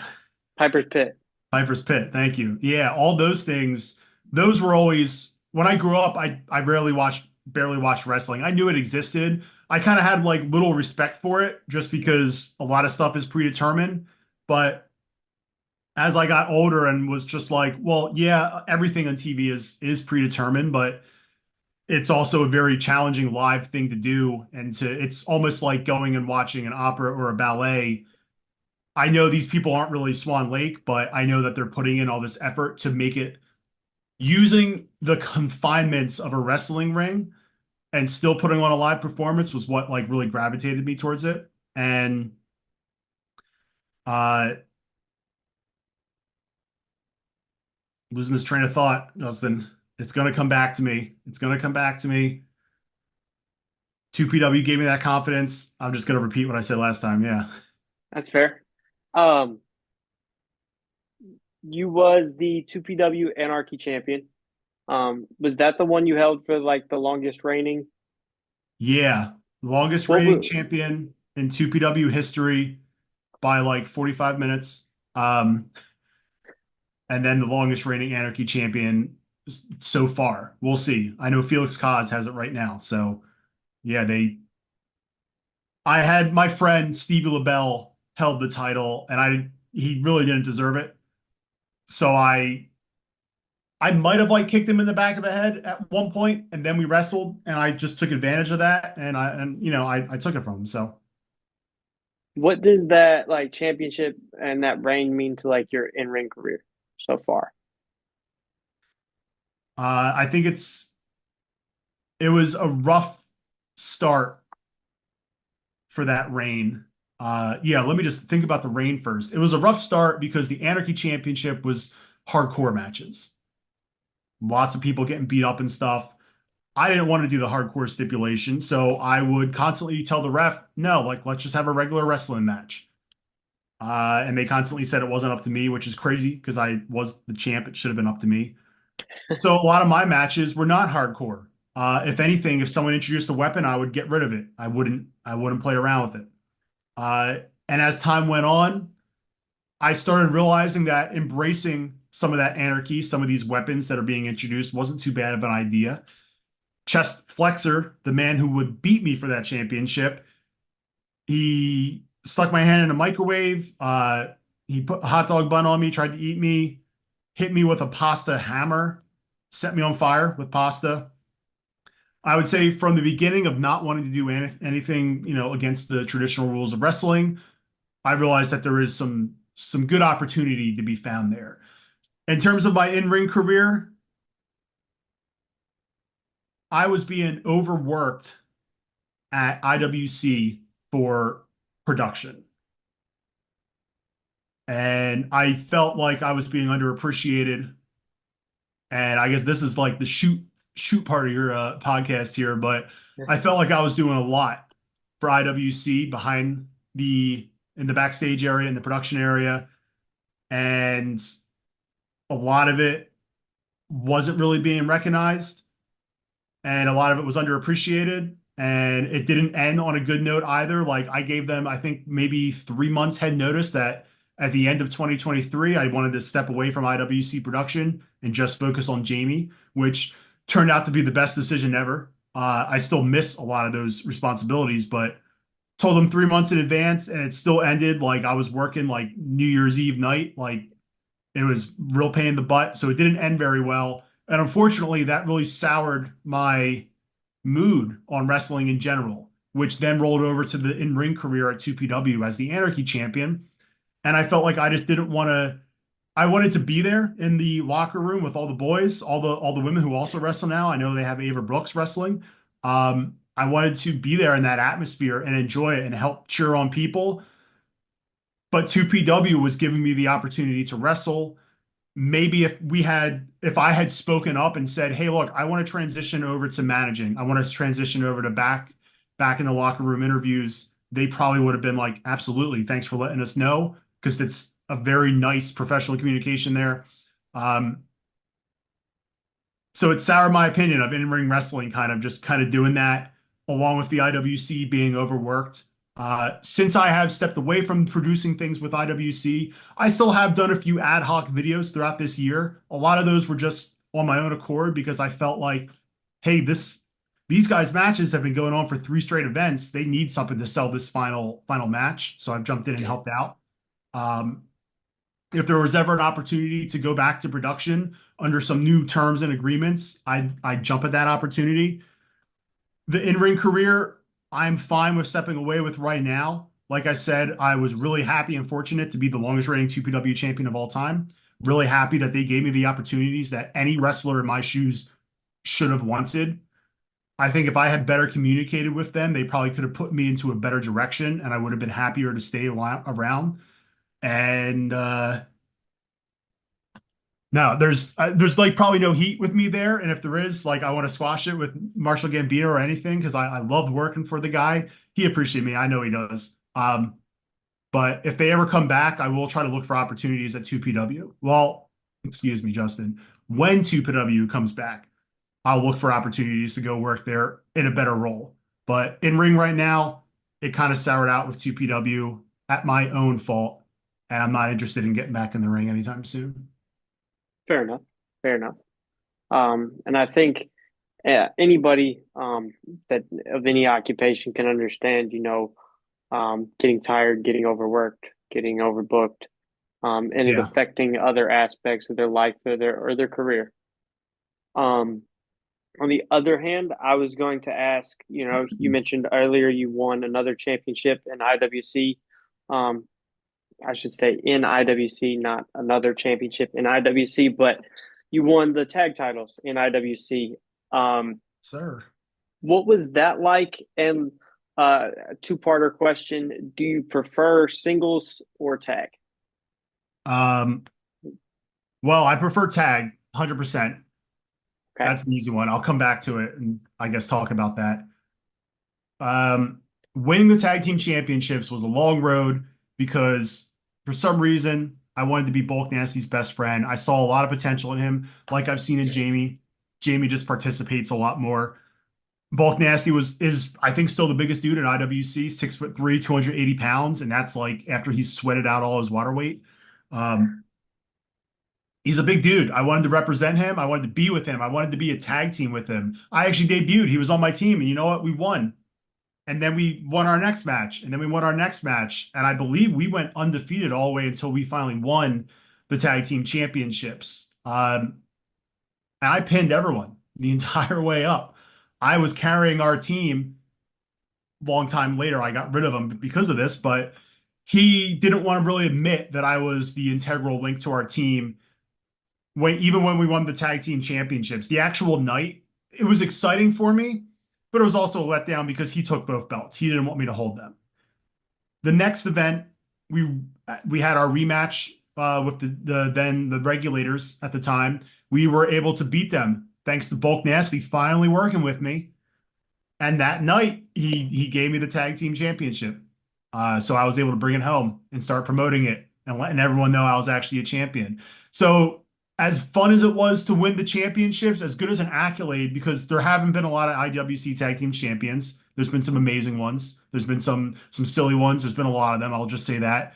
Piper's Pit. Piper's Pit. Thank you. Yeah, all those things. Those were always when I grew up. I barely watched wrestling. I knew it existed. I kind of had like little respect for it just because a lot of stuff is predetermined. But as I got older and was just like, well, yeah, everything on TV is predetermined, but it's also a very challenging live thing to do. And it's almost like going and watching an opera or a ballet. I know these people aren't really Swan Lake, but I know that they're putting in all this effort to make it using the confinements of a wrestling ring and still putting on a live performance was what like really gravitated me towards it. And uh losing this train of thought, Justin, it's gonna come back to me. It's gonna come back to me. 2PW gave me that confidence. I'm just gonna repeat what I said last time. Yeah. That's fair. Um, you was the 2PW Anarchy champion. Was that the one you held for like the longest reigning? Yeah. Longest What reigning was champion in 2PW history by like 45 minutes. Um, and then the longest reigning Anarchy champion so far. We'll see. I know Felix Kaz has it right now. So yeah, I had my friend Stevie LaBelle held the title and he really didn't deserve it. So I I might have like kicked him in the back of the head at one point, and then we wrestled, and I just took advantage of that, and I took it from him. So What does that like championship and that reign mean to like your in-ring career so far? I think it was a rough start for that reign. Yeah, let me just think about the reign first. It was a rough start because the Anarchy Championship was hardcore matches, lots of people getting beat up and stuff. I didn't want to do the hardcore stipulation, so I would constantly tell the ref, no, like let's just have a regular wrestling match. And they constantly said it wasn't up to me, which is crazy because I was the champ. It should have been up to me. So a lot of my matches were not hardcore. If anything, if someone introduced a weapon, I would get rid of it. I wouldn't play around with it. Uh, and as time went on, I started realizing that embracing some of that anarchy, some of these weapons that are being introduced wasn't too bad of an idea. Chest Flexer, the man who would beat me for that championship, he stuck my hand in a microwave. He put a hot dog bun on me, tried to eat me, hit me with a pasta hammer, set me on fire with pasta. I would say from the beginning of not wanting to do anything, against the traditional rules of wrestling, I realized that there is some good opportunity to be found there. In terms of my in-ring career, I was being overworked at IWC for production. And I felt like I was being underappreciated. And I guess this is like the shoot part of your podcast here, but I felt like I was doing a lot for IWC behind the in the backstage area in the production area, and a lot of it wasn't really being recognized, and a lot of it was underappreciated, and it didn't end on a good note either. Like I gave them, I think maybe 3 months head notice that at the end of 2023, I wanted to step away from IWC production and just focus on Jamie, which turned out to be the best decision ever. I still miss a lot of those responsibilities, but told them 3 months in advance, and it still ended like I was working like New Year's Eve night. Like it was real pain in the butt. So it didn't end very well. And unfortunately, that really soured my mood on wrestling in general, which then rolled over to the in-ring career at 2PW as the Anarchy champion. And I felt like I just didn't want to. I wanted to be there in the locker room with all the boys, all the women who also wrestle now. I know they have Ava Brooks wrestling. I wanted to be there in that atmosphere and enjoy it and help cheer on people. But 2PW was giving me the opportunity to wrestle. Maybe if I had spoken up and said, "Hey, look, I want to transition over to managing. I want to transition over to back in the locker room interviews," they probably would have been like, "Absolutely, thanks for letting us know," because it's a very nice professional communication there. Um, so it soured my opinion of in-ring wrestling, kind of doing that, along with the IWC being overworked. Since I have stepped away from producing things with IWC, I still have done a few ad hoc videos throughout this year. A lot of those were just on my own accord because I felt like, hey, these guys' matches have been going on for 3 straight events. They need something to sell this final match. So I've jumped in and helped out. Um, if there was ever an opportunity to go back to production under some new terms and agreements, I'd jump at that opportunity. The in-ring career, I'm fine with stepping away with right now. Like I said, I was really happy and fortunate to be the longest reigning 2PW champion of all time. Really happy that they gave me the opportunities that any wrestler in my shoes should have wanted. I think if I had better communicated with them, they probably could have put me into a better direction and I would have been happier to stay around. And no, there's like probably no heat with me there, and if there is, like I want to squash it with Marshall Gambino or anything because I loved working for the guy. He appreciated me. I know he does. But if they ever come back, I will try to look for opportunities at 2PW. Well, excuse me, Justin. When 2PW comes back, I'll look for opportunities to go work there in a better role. But in ring right now, it kind of soured out with 2PW at my own fault, and I'm not interested in getting back in the ring anytime soon. Fair enough. Fair enough. And I think anybody that of any occupation can understand, getting tired, getting overworked, getting overbooked, and it Yeah. affecting other aspects of their life or their career. Um, on the other hand, I was going to ask, you mentioned earlier you won another championship in IWC. Um, I should say in IWC, not another championship in IWC, but you won the tag titles in IWC. Um, Sir. what was that like? And two-parter question, do you prefer singles or tag? Um, well, I prefer tag 100%. Okay. That's an easy one. I'll come back to it and I guess talk about that. Um, Winning the tag team championships was a long road because for some reason I wanted to be Bulk Nasty's best friend. I saw a lot of potential in him, like I've seen in Jamie. Jamie just participates a lot more. Bulk Nasty is I think still the biggest dude in IWC, 6'3", 280 pounds, and that's like after he's sweated out all his water weight. Um, he's a big dude. I wanted to represent him. I wanted to be with him. I wanted to be a tag team with him. I actually debuted. He was on my team, and you know what? We won. And then we won our next match, and then we won our next match, and I believe we went undefeated all the way until we finally won the tag team championships. And I pinned everyone the entire way up. I was carrying our team. Long time later, I got rid of him because of this, but he didn't want to really admit that I was the integral link to our team. Even when we won the tag team championships, the actual night, it was exciting for me, but it was also a letdown because he took both belts. He didn't want me to hold them. The next event, we we had our rematch with the regulators at the time. We were able to beat them thanks to Bulk Nasty finally working with me. And that night, he gave me the tag team championship. So I was able to bring it home and start promoting it and letting everyone know I was actually a champion. So as fun as it was to win the championships, as good as an accolade, because there haven't been a lot of IWC tag team champions. There's been some amazing ones. There's been some silly ones. There's been a lot of them. I'll just say that.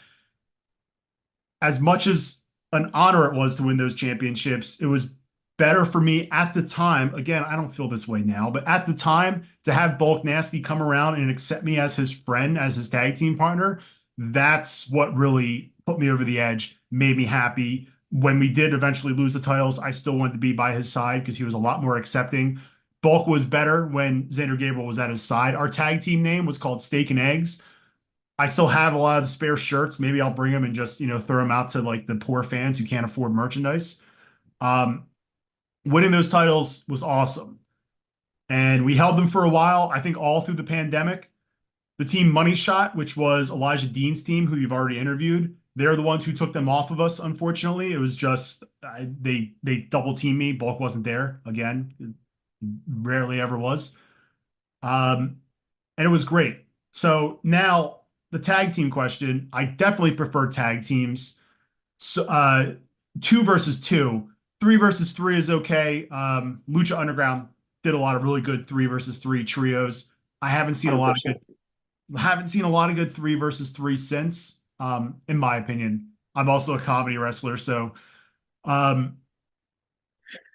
As much as an honor it was to win those championships, it was better for me at the time. Again, I don't feel this way now, but at the time to have Bulk Nasty come around and accept me as his friend, as his tag team partner, that's what really put me over the edge, made me happy. When we did eventually lose the titles, I still wanted to be by his side because he was a lot more accepting. Bulk was better when Zander Gabriel was at his side. Our tag team name was called Steak and Eggs. I still have a lot of spare shirts. Maybe I'll bring them and just, throw them out to like the poor fans who can't afford merchandise. Um, Winning those titles was awesome. And we held them for a while, I think all through the pandemic. The team Money Shot, which was Elijah Dean's team, who you've already interviewed, they're the ones who took them off of us, unfortunately. It was just they double teamed me. Bulk wasn't there again. Rarely ever was. And it was great. So now the tag team question, I definitely prefer tag teams. So, two versus two, three versus three is okay. Lucha Underground did a lot of really good three versus three trios. I $100%. haven't seen a lot of good three versus three since. In my opinion, I'm also a comedy wrestler, so um,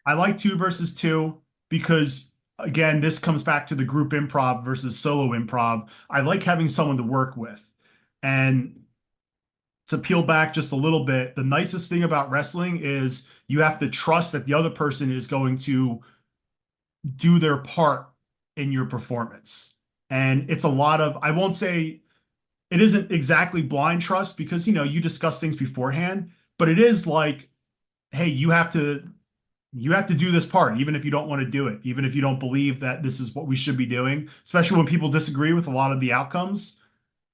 I like two versus two because again, this comes back to the group improv versus solo improv. I like having someone to work with. And to peel back just a little bit, the nicest thing about wrestling is you have to trust that the other person is going to do their part in your performance. And it's a lot of, I won't say it isn't exactly blind trust because, you discuss things beforehand, but it is like, hey, you have to do this part, even if you don't want to do it, even if you don't believe that this is what we should be doing, especially when people disagree with a lot of the outcomes.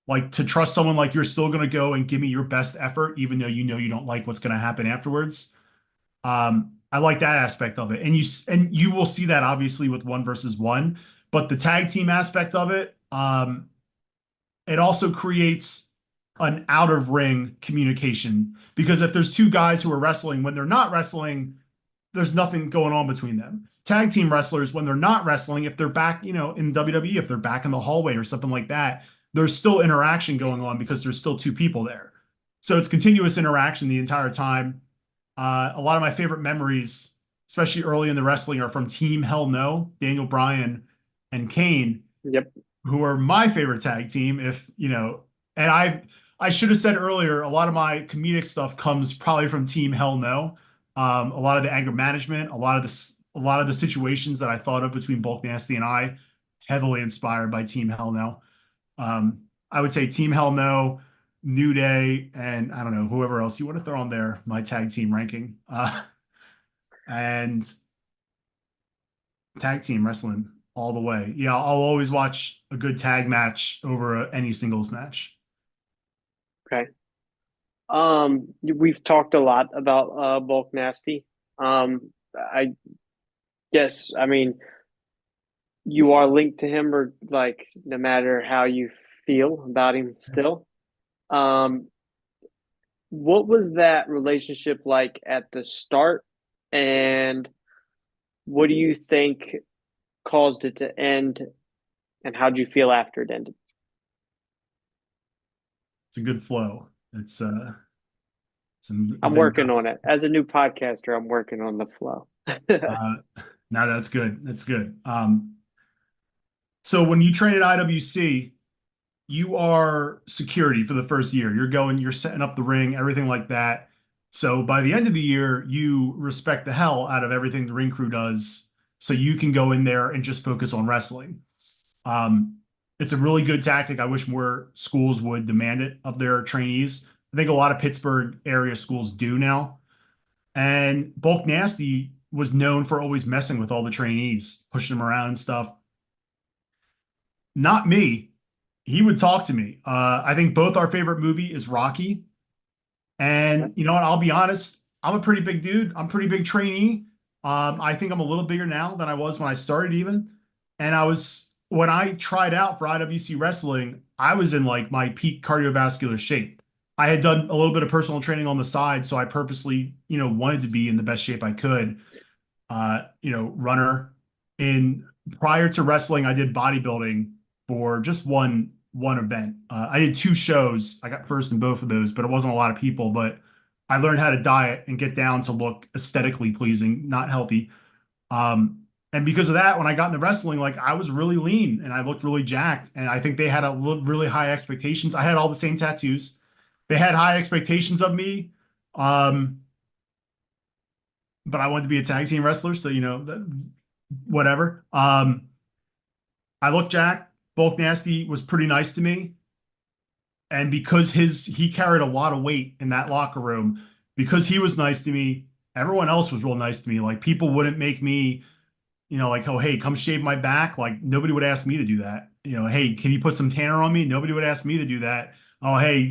Like to trust someone like you're still going to go and give me your best effort, even though you don't like what's going to happen afterwards. I like that aspect of it, and you will see that obviously with one versus one, but the tag team aspect of it, it also creates an out of ring communication because if there's two guys who are wrestling when they're not wrestling, there's nothing going on between them. Tag team wrestlers, when they're not wrestling, if they're back, in WWE, if they're back in the hallway or something like that, there's still interaction going on because there's still two people there. So it's continuous interaction the entire time. A lot of my favorite memories, especially early in the wrestling, are from Team Hell No, Daniel Bryan and Kane, Yep. who are my favorite tag team. And I should have said earlier, a lot of my comedic stuff comes probably from Team Hell No. A lot of the anger management, a lot of this, a lot of the situations that I thought of between Bulk Nasty and I, heavily inspired by Team Hell No. I would say Team Hell No, New Day, and I don't know, whoever else you want to throw on there, my tag team ranking. And tag team wrestling all the way. Yeah, I'll always watch a good tag match over any singles match. Okay. We've talked a lot about Bulk Nasty. I guess, I mean, you are linked to him, or like no matter how you feel about him still. Um, what was that relationship like at the start, and what do you think caused it to end, and how would you feel after it ended? It's a good flow. It's some I'm big working nuts. on it. As a new podcaster, I'm working on the flow. Uh, now that's good. That's good. So when you train at IWC, you are security for the first year. You're going, you're setting up the ring, everything like that. So by the end of the year, you respect the hell out of everything the ring crew does, so you can go in there and just focus on wrestling. Um, it's a really good tactic. I wish more schools would demand it of their trainees. I think a lot of Pittsburgh area schools do now. And Bulk Nasty was known for always messing with all the trainees, pushing them around and stuff. Not me. He would talk to me. I think both our favorite movie is Rocky. And you know what? I'll be honest. I'm a pretty big dude. I'm a pretty big trainee. I think I'm a little bigger now than I was when I started even. And when I tried out for IWC wrestling, I was in like my peak cardiovascular shape. I had done a little bit of personal training on the side, so I purposely, wanted to be in the best shape I could. Runner. In Prior to wrestling, I did bodybuilding for just one event. I did two shows. I got first in both of those, but it wasn't a lot of people. But I learned how to diet and get down to look aesthetically pleasing, not healthy. And because of that, when I got into wrestling, like I was really lean and I looked really jacked. And I think they had really high expectations. I had all the same tattoos. They had high expectations of me. Um, but I wanted to be a tag team wrestler, so whatever. I looked jacked. Bulk Nasty was pretty nice to me, and because he carried a lot of weight in that locker room, because he was nice to me, everyone else was real nice to me. Like people wouldn't make me, like, oh hey, come shave my back. Like nobody would ask me to do that. Hey, can you put some tanner on me? Nobody would ask me to do that. Oh hey,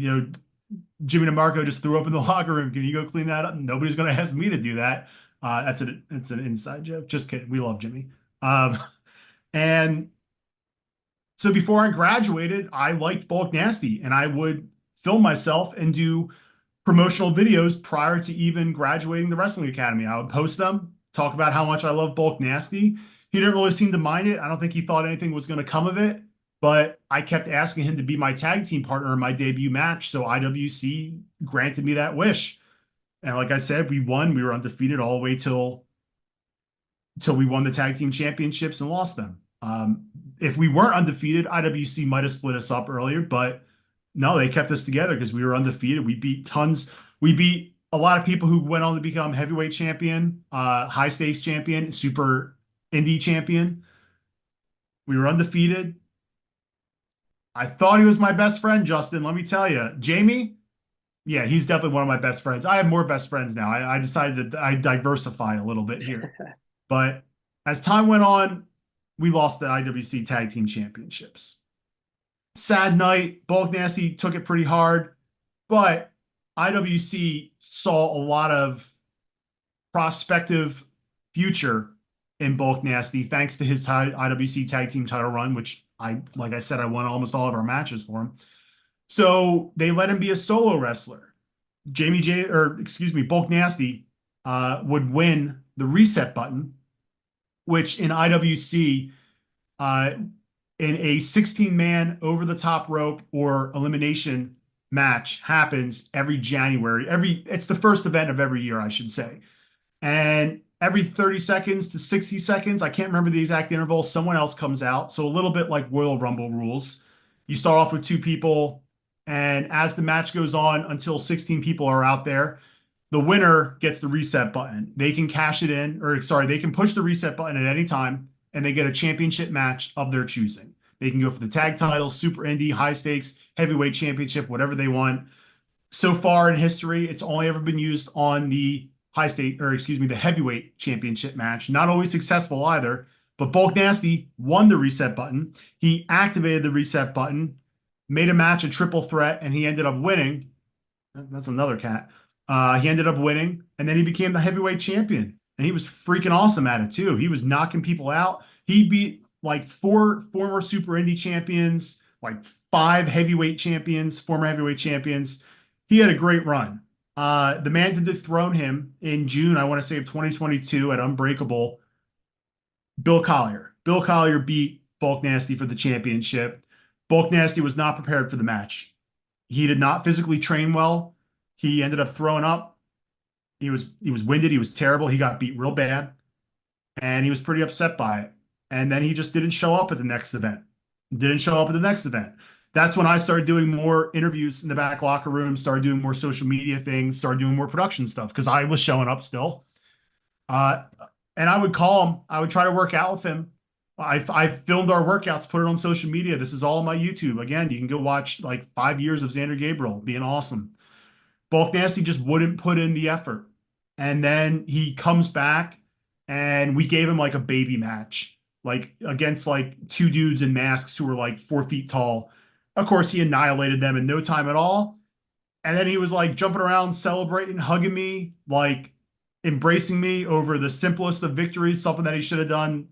Jimmy DeMarco just threw up in the locker room. Can you go clean that up? Nobody's going to ask me to do that. It's an inside joke. Just kidding. We love Jimmy. And so before I graduated, I liked Bulk Nasty, and I would film myself and do promotional videos prior to even graduating the wrestling academy. I would post them, talk about how much I love Bulk Nasty. He didn't really seem to mind it. I don't think he thought anything was going to come of it, but I kept asking him to be my tag team partner in my debut match. So IWC granted me that wish. And like I said, we won. We were undefeated all the way till we won the tag team championships and lost them. If we weren't undefeated, IWC might have split us up earlier, but no, they kept us together because we were undefeated. We beat tons. We beat a lot of people who went on to become heavyweight champion, high stakes champion, super indie champion. We were undefeated. I thought he was my best friend, Justin. Let me tell you, Jamie. Yeah, he's definitely one of my best friends. I have more best friends now. I decided that I diversify a little bit here. But as time went on, we lost the IWC Tag Team Championships. Sad night. Bulk Nasty took it pretty hard, but IWC saw a lot of prospective future in Bulk Nasty thanks to his IWC Tag Team title run, which like I said, I won almost all of our matches for him. So they let him be a solo wrestler. Bulk Nasty would win the reset button, which in IWC, in a 16-man over the top rope or elimination match happens every January. It's the first event of every year, I should say. And every 30 seconds to 60 seconds, I can't remember the exact interval, someone else comes out. So a little bit like Royal Rumble rules. You start off with two people, and as the match goes on until 16 people are out there, The winner gets the reset button. They can cash it in, or sorry, they can push the reset button at any time, and they get a championship match of their choosing. They can go for the tag title, super indie, high stakes, heavyweight championship, whatever they want. So far in history, it's only ever been used on the high state, or excuse me, the heavyweight championship match. Not always successful either, but Bulk Nasty won the reset button. He activated the reset button, made a match a triple threat, and he ended up winning. That's another cat. He ended up winning, and then he became the heavyweight champion. And he was freaking awesome at it too. He was knocking people out. He beat like four former Super Indie champions, like five heavyweight champions, former heavyweight champions. He had a great run. The man to dethrone him in June, I want to say of 2022 at Unbreakable, Bill Collier. Bill Collier beat Bulk Nasty for the championship. Bulk Nasty was not prepared for the match. He did not physically train well. He ended up throwing up. He was winded. He was terrible. He got beat real bad, and he was pretty upset by it. And then he just didn't show up at the next event. Didn't show up at the next event. That's when I started doing more interviews in the back locker room, started doing more social media things, started doing more production stuff because I was showing up still. Uh, and I would call him. I would try to work out with him. I filmed our workouts, put it on social media. This is all on my YouTube. Again, you can go watch like 5 years of Zander Gabriel being awesome. Bulk Nasty just wouldn't put in the effort. And then he comes back and we gave him like a baby match, like against like two dudes in masks who were like 4 feet tall. Of course, he annihilated them in no time at all. And then he was like jumping around, celebrating, hugging me, like embracing me over the simplest of victories, something that he should have done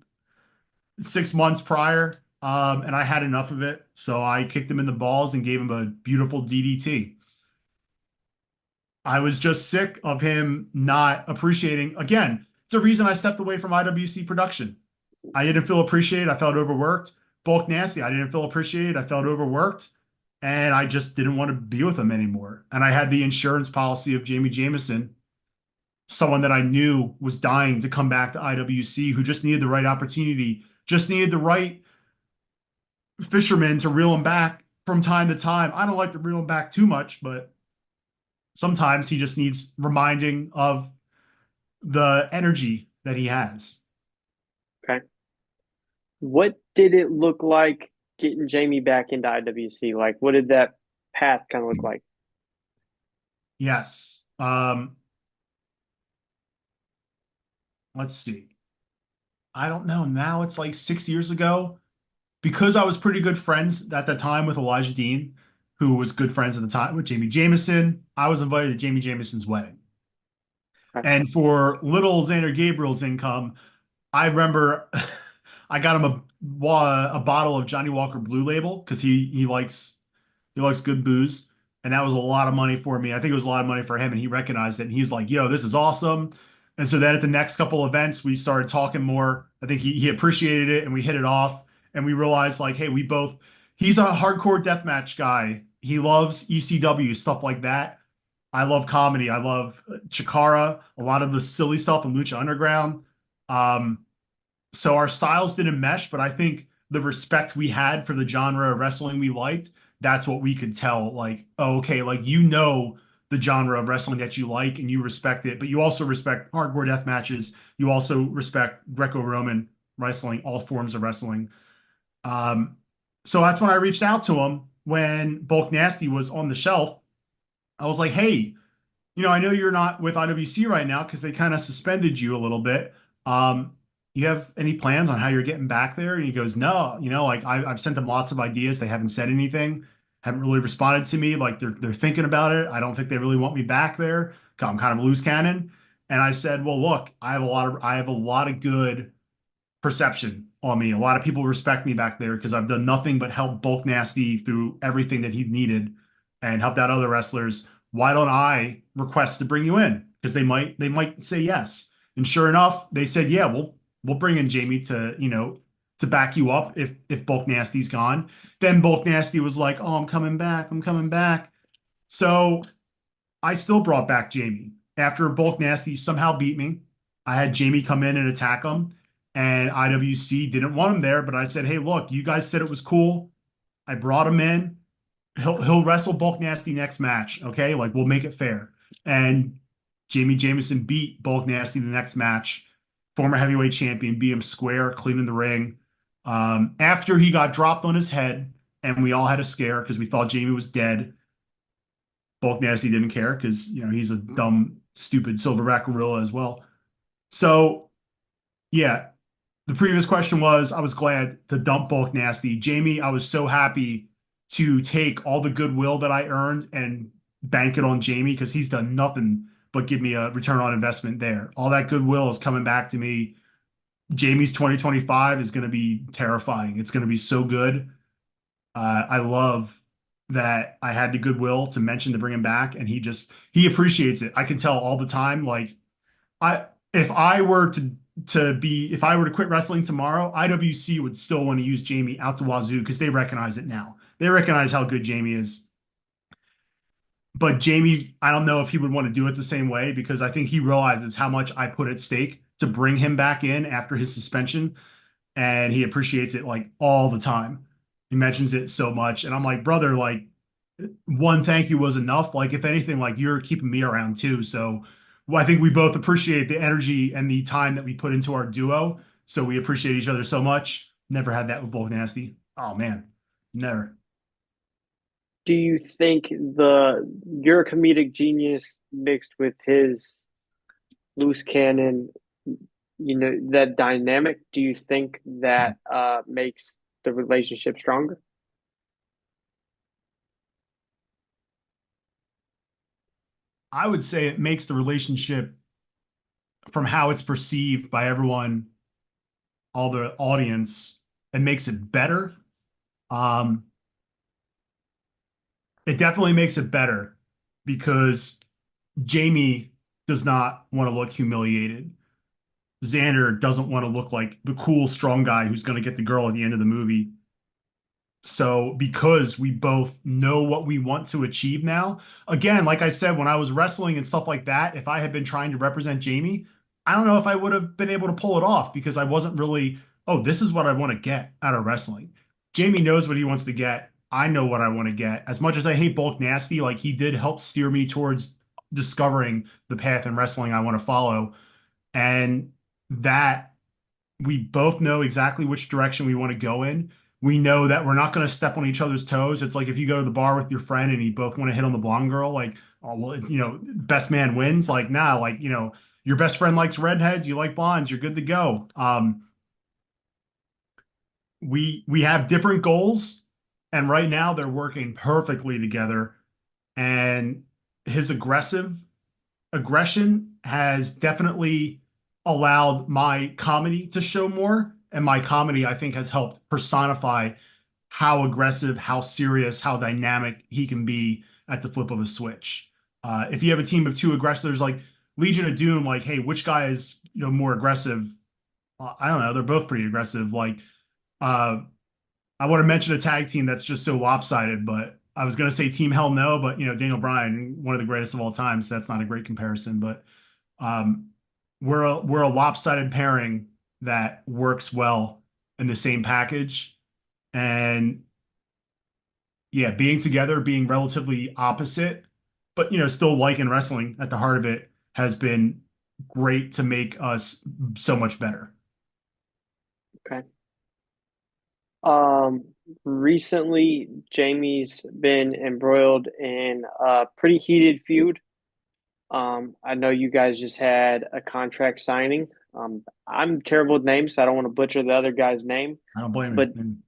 6 months prior. And I had enough of it. So I kicked him in the balls and gave him a beautiful DDT. I was just sick of him not appreciating. Again, it's a reason I stepped away from IWC production. I didn't feel appreciated. I felt overworked. Bulk Nasty, I didn't feel appreciated. I felt overworked. And I just didn't want to be with him anymore. And I had the insurance policy of Jamie Jameson, someone that I knew was dying to come back to IWC, who just needed the right opportunity, just needed the right fisherman to reel him back from time to time. I don't like to reel him back too much, but sometimes he just needs reminding of the energy that he has. Okay. What did it look like getting Jamie back into IWC? Like, what did that path kind of look like? Yes. Let's see. I don't know. Now it's like 6 years ago. Because I was pretty good friends at the time with Elijah Dean, who was good friends at the time with Jamie Jameson, I was invited to Jamie Jameson's wedding. Okay. And for little Xander Gabriel's income, I remember I got him a bottle of Johnny Walker Blue Label because he likes good booze, and that was a lot of money for me. I think it was a lot of money for him, and he recognized it. And he was like, "Yo, this is awesome." And so then at the next couple events, we started talking more. I think he appreciated it, and we hit it off. And we realized like, hey, he's a hardcore deathmatch guy. He loves ECW stuff like that. I love comedy. I love Chikara, a lot of the silly stuff in Lucha Underground. Um, so our styles didn't mesh, but I think the respect we had for the genre of wrestling we liked, that's what we could tell. Like, oh, okay, like the genre of wrestling that you like and you respect it, but you also respect hardcore death matches. You also respect Greco-Roman wrestling, all forms of wrestling. Um, so that's when I reached out to him when Bulk Nasty was on the shelf. I was like, hey, I know you're not with IWC right now because they kind of suspended you a little bit. Um, you have any plans on how you're getting back there? And he goes, no, like I've sent them lots of ideas. They haven't said anything, haven't really responded to me. Like they're thinking about it. I don't think they really want me back there. I'm kind of a loose cannon. And I said, well, look, I have a lot of good perception on me. A lot of people respect me back there because I've done nothing but help Bulk Nasty through everything that he needed and helped out other wrestlers. Why don't I request to bring you in? Because they might say yes. And sure enough, they said, yeah, we'll bring in Jamie to back you up if Bulk Nasty's gone. Then Bulk Nasty was like, oh, I'm coming back. I'm coming back. So I still brought back Jamie. After Bulk Nasty somehow beat me, I had Jamie come in and attack him. And IWC didn't want him there, but I said, hey, look, you guys said it was cool. I brought him in. He'll wrestle Bulk Nasty next match. Okay. Like we'll make it fair. And Jamie Jamison beat Bulk Nasty the next match. Former heavyweight champion beat him square, clean in the ring. After he got dropped on his head, and we all had a scare because we thought Jamie was dead. Bulk Nasty didn't care because he's a dumb, stupid silverback gorilla as well. So yeah, the previous question was I was glad to dump Bulk Nasty. Jamie, I was so happy to take all the goodwill that I earned and bank it on Jamie because he's done nothing but give me a return on investment there. All that goodwill is coming back to me. Jamie's 2025 is going to be terrifying. It's going to be so good. I love that I had the goodwill to mention to bring him back, and he appreciates it. I can tell all the time. Like I if I were if I were to quit wrestling tomorrow, IWC would still want to use Jamie out the wazoo because they recognize it now. They recognize how good Jamie is. But Jamie, I don't know if he would want to do it the same way because I think he realizes how much I put at stake to bring him back in after his suspension, and he appreciates it like all the time. He mentions it so much, and I'm like, brother, like one thank you was enough. Like if anything, like you're keeping me around too. So well, I think we both appreciate the energy and the time that we put into our duo. So we appreciate each other so much. Never had that with Bulk Nasty. Oh man, never. Do you think the your comedic genius mixed with his loose cannon, that dynamic, do you think that makes the relationship stronger? I would say it makes the relationship from how it's perceived by everyone, all the audience, it makes it better. Um, it definitely makes it better because Jamie does not want to look humiliated. Xander doesn't want to look like the cool, strong guy who's going to get the girl at the end of the movie. So, because we both know what we want to achieve now, again, like I said, when I was wrestling and stuff like that, if I had been trying to represent Jamie, I don't know if I would have been able to pull it off because I wasn't really, oh, this is what I want to get out of wrestling. Jamie knows what he wants to get. I know what I want to get. As much as I hate Bulk Nasty, like he did help steer me towards discovering the path in wrestling I want to follow. And that we both know exactly which direction we want to go in. We know that we're not going to step on each other's toes. It's like if you go to the bar with your friend and you both want to hit on the blonde girl, like, oh, well, best man wins. Like, nah, like, your best friend likes redheads, you like blondes, you're good to go. We have different goals, and right now they're working perfectly together. And his aggression has definitely allowed my comedy to show more. And my comedy, I think, has helped personify how aggressive, how serious, how dynamic he can be at the flip of a switch. If you have a team of two aggressors like Legion of Doom, like, hey, which guy is more aggressive? I don't know. They're both pretty aggressive. Like, uh, I want to mention a tag team that's just so lopsided, but I was going to say Team Hell No, but Daniel Bryan, one of the greatest of all time, so that's not a great comparison. But um, we're a lopsided pairing that works well in the same package, and yeah, being together, being relatively opposite, but still liking wrestling at the heart of it has been great to make us so much better. Okay. Um, Recently, Jamie's been embroiled in a pretty heated feud. I know you guys just had a contract signing. I'm terrible with names, so I don't want to butcher the other guy's name. I don't blame But him.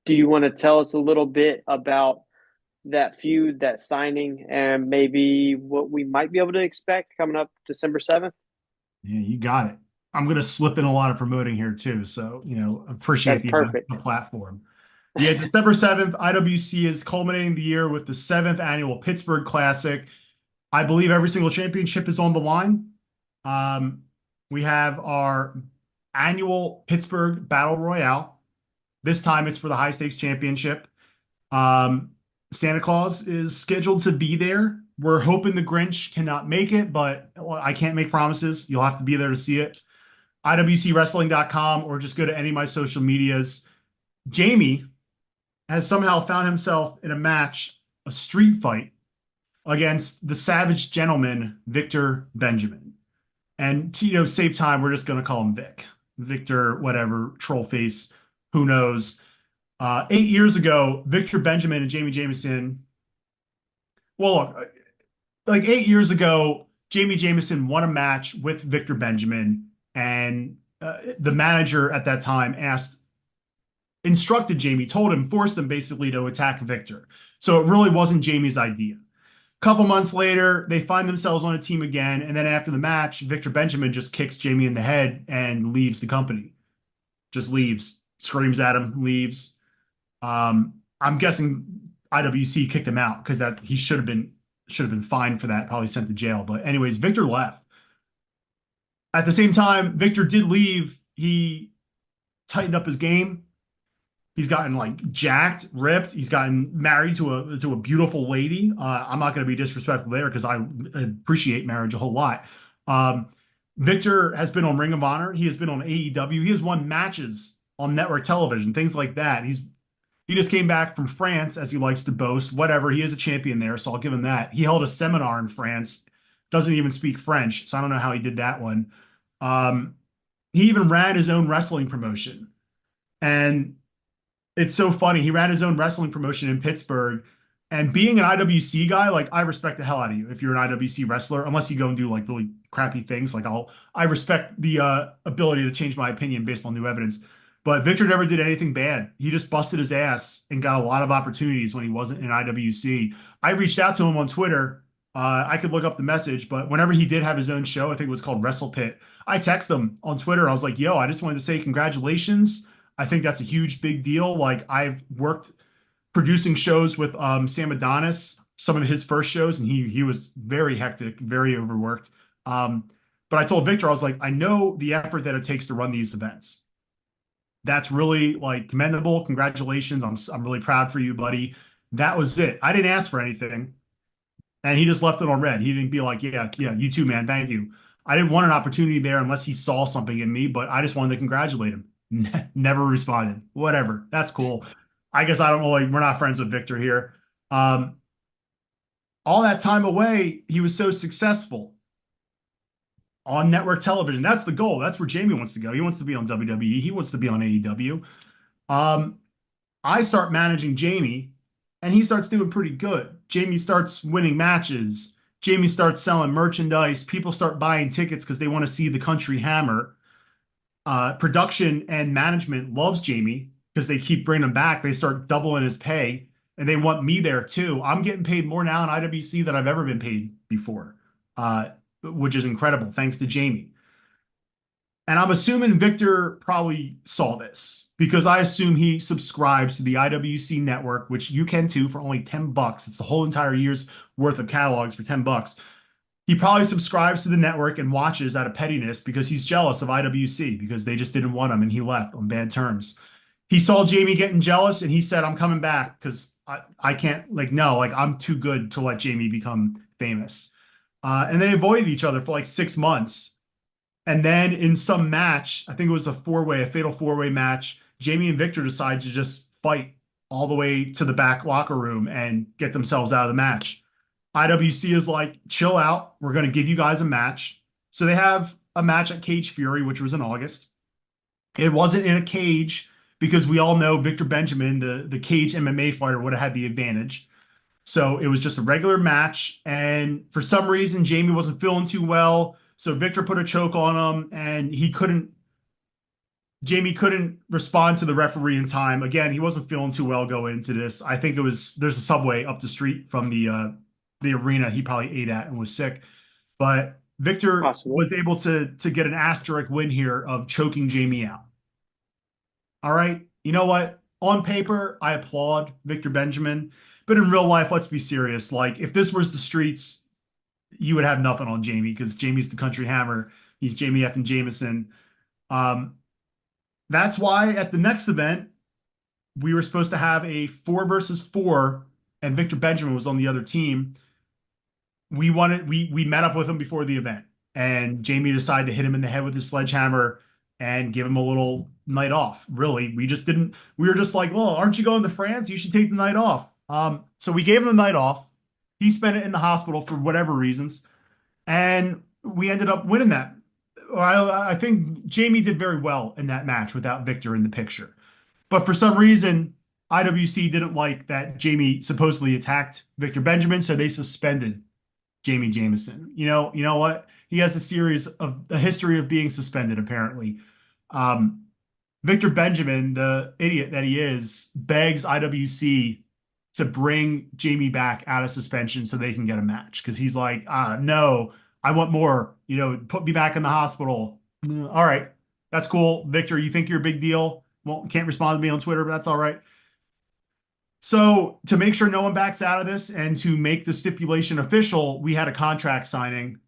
do you want to tell us a little bit about that feud, that signing, and maybe what we might be able to expect coming up December 7th? Yeah, you got it. I'm going to slip in a lot of promoting here too. So, appreciate That's the perfect. platform. Yeah, December 7th, IWC is culminating the year with the seventh annual Pittsburgh Classic. I believe every single championship is on the line. Um, we have our annual Pittsburgh Battle Royale. This time it's for the high stakes championship. Um, Santa Claus is scheduled to be there. We're hoping the Grinch cannot make it, but I can't make promises. You'll have to be there to see it. IWCWrestling.com or just go to any of my social medias. Jamie has somehow found himself in a match, a street fight against the Savage Gentleman, Victor Benjamin. And to, save time, we're just going to call him Vic. Victor, whatever, troll face, who knows. 8 years ago, Victor Benjamin and Jamie Jamison. Well, look, like 8 years ago, Jamie Jamison won a match with Victor Benjamin, and the manager at that time instructed Jamie, told him, forced him basically to attack Victor. So it really wasn't Jamie's idea. Couple months later, they find themselves on a team again, and then after the match, Victor Benjamin just kicks Jamie in the head and leaves the company. Just leaves, screams at him, leaves. I'm guessing IWC kicked him out because that he should have been fined for that, probably sent to jail. But anyways, Victor left. At the same time, Victor did leave. He tightened up his game. He's gotten like jacked, ripped. He's gotten married to a beautiful lady. I'm not going to be disrespectful there because I appreciate marriage a whole lot. Um, Victor has been on Ring of Honor. He has been on AEW. He has won matches on network television, things like that. He just came back from France, as he likes to boast. Whatever, he is a champion there, so I'll give him that. He held a seminar in France. Doesn't even speak French, so I don't know how he did that one. Um, he even ran his own wrestling promotion, and it's so funny. He ran his own wrestling promotion in Pittsburgh. And being an IWC guy, like I respect the hell out of you if you're an IWC wrestler, unless you go and do like really crappy things. I respect the ability to change my opinion based on new evidence. But Victor never did anything bad. He just busted his ass and got a lot of opportunities when he wasn't in IWC. I reached out to him on Twitter. I could look up the message, but whenever he did have his own show, I think it was called Wrestle Pit, I texted him on Twitter. I was like, yo, I just wanted to say congratulations. I think that's a huge, big deal. Like I've worked producing shows with Sam Adonis, some of his first shows, and he was very hectic, very overworked. But I told Victor, I was like, I know the effort that it takes to run these events. That's really like commendable. Congratulations. I'm really proud for you, buddy. That was it. I didn't ask for anything. And he just left it on red. He didn't be like, yeah, yeah, you too, man. Thank you. I didn't want an opportunity there unless he saw something in me, but I just wanted to congratulate him. Never responded. Whatever. That's cool. I guess I don't really, we're not friends with Victor here. Um, all that time away, he was so successful on network television. That's the goal. That's where Jamie wants to go. He wants to be on WWE. He wants to be on AEW. I start managing Jamie, and he starts doing pretty good. Jamie starts winning matches. Jamie starts selling merchandise. People start buying tickets because they want to see the Country Hammer. Production and management loves Jamie because they keep bringing him back. They start doubling his pay, and they want me there too. I'm getting paid more now in IWC than I've ever been paid before, which is incredible, thanks to Jamie. And I'm assuming Victor probably saw this because I assume he subscribes to the IWC network, which you can too for only $10. It's the whole entire year's worth of catalogs for $10. He probably subscribes to the network and watches out of pettiness because he's jealous of IWC because they just didn't want him and he left on bad terms. He saw Jamie getting jealous and he said, I'm coming back because I can't, like, no, like, I'm too good to let Jamie become famous. And they avoided each other for like 6 months. And then in some match, I think it was a fatal four-way match, Jamie and Victor decide to just fight all the way to the back locker room and get themselves out of the match. IWC is like, chill out. We're going to give you guys a match. So they have a match at Cage Fury, which was in August. It wasn't in a cage because we all know Victor Benjamin, the cage MMA fighter, would have had the advantage. So it was just a regular match. And for some reason, Jamie wasn't feeling too well. So Victor put a choke on him and Jamie couldn't respond to the referee in time. Again, he wasn't feeling too well going into this. I think there's a Subway up the street from the arena he probably ate at and was sick. But Victor Possible. was able to get an asterisk win here of choking Jamie out. All right. You know what? On paper, I applaud Victor Benjamin. But in real life, let's be serious. Like, if this was the streets, you would have nothing on Jamie because Jamie's the Country Hammer. He's Jamie F. and Jameson. That's why at the next event, we were supposed to have a 4 versus 4, and Victor Benjamin was on the other team. We met up with him before the event, and Jamie decided to hit him in the head with his sledgehammer and give him a little night off. Really, we were just like, well, aren't you going to France? You should take the night off. So we gave him the night off. He spent it in the hospital for whatever reasons, and we ended up winning that. I think Jamie did very well in that match without Victor in the picture. But for some reason, IWC didn't like that Jamie supposedly attacked Victor Benjamin, so they suspended Jamie Jamison. You know what? He has a history of being suspended, apparently. Um, Victor Benjamin, the idiot that he is, begs IWC to bring Jamie back out of suspension so they can get a match because he's like, no, I want more. Put me back in the hospital. All right, that's cool. Victor, you think you're a big deal? Well, can't respond to me on Twitter, but that's all right. So to make sure no one backs out of this and to make the stipulation official, we had a contract signing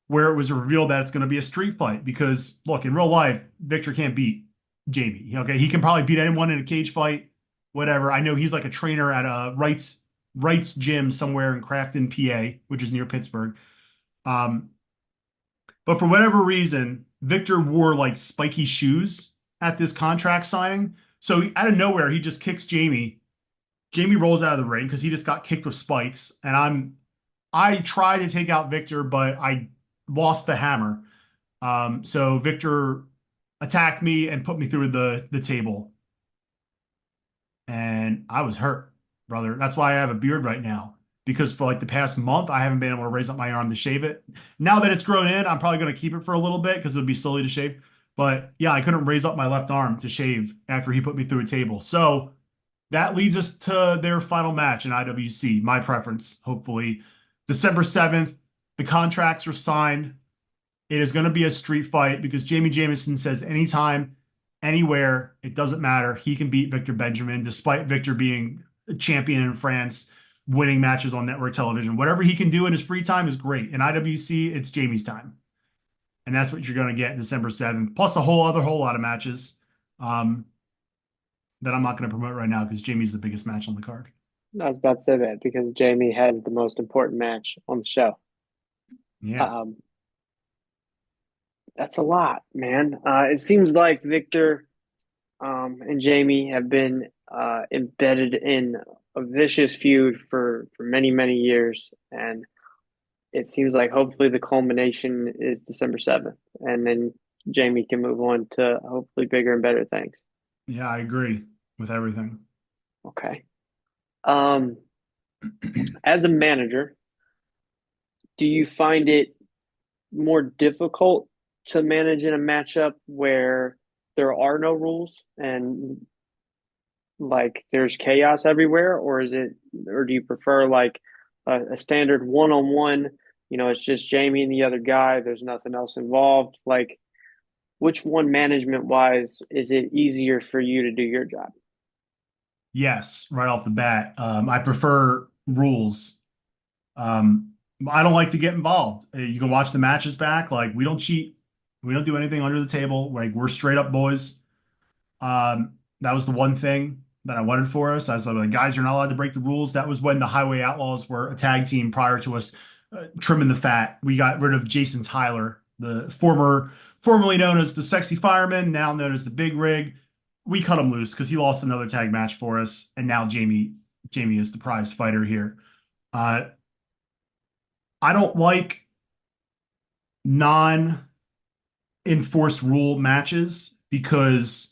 where it was revealed that it's going to be a street fight because look, in real life, Victor can't beat Jamie. Okay, he can probably beat anyone in a cage fight, whatever. I know he's like a trainer at a Wright's gym somewhere in Crafton, PA, which is near Pittsburgh. Um, but for whatever reason, Victor wore like spiky shoes at this contract signing. So out of nowhere, he just kicks Jamie. Jamie rolls out of the ring because he just got kicked with spikes, and I tried to take out Victor, but I lost the hammer. So Victor attacked me and put me through the table, and I was hurt, brother. That's why I have a beard right now because for like the past month, I haven't been able to raise up my arm to shave it. Now that it's grown in, I'm probably going to keep it for a little bit because it would be silly to shave. But yeah, I couldn't raise up my left arm to shave after he put me through a table. So that leads us to their final match in IWC, my preference, hopefully. December 7th, the contracts are signed. It is going to be a street fight because Jamie Jamison says anytime, anywhere, it doesn't matter. He can beat Victor Benjamin, despite Victor being a champion in France, winning matches on network television. Whatever he can do in his free time is great. In IWC, it's Jamie's time. And that's what you're going to get December 7th, plus a whole lot of matches. That I'm not going to promote right now because Jamie's the biggest match on the card. I was about to say that because Jamie had the most important match on the show. Yeah. Um, that's a lot, man. It seems like Victor and Jamie have been embedded in a vicious feud for many, many years. And it seems like hopefully the culmination is December 7th. And then Jamie can move on to hopefully bigger and better things. Yeah, I agree with everything. Okay. Um, as a manager, do you find it more difficult to manage in a matchup where there are no rules and like there's chaos everywhere, or or do you prefer like a standard one-on-one? It's just Jamie and the other guy. There's nothing else involved. Like, which one management wise is it easier for you to do your job? Yes, right off the bat. I prefer rules. Um, I don't like to get involved. You can watch the matches back. Like we don't cheat. We don't do anything under the table. Like we're straight up boys. That was the one thing that I wanted for us. I was like, guys, you're not allowed to break the rules. That was when the Highway Outlaws were a tag team prior to us trimming the fat. We got rid of Jason Tyler, the formerly known as the Sexy Fireman, now known as the Big Rig. We cut him loose because he lost another tag match for us, and now Jamie is the prize fighter here. Uh, I don't like non-enforced rule matches because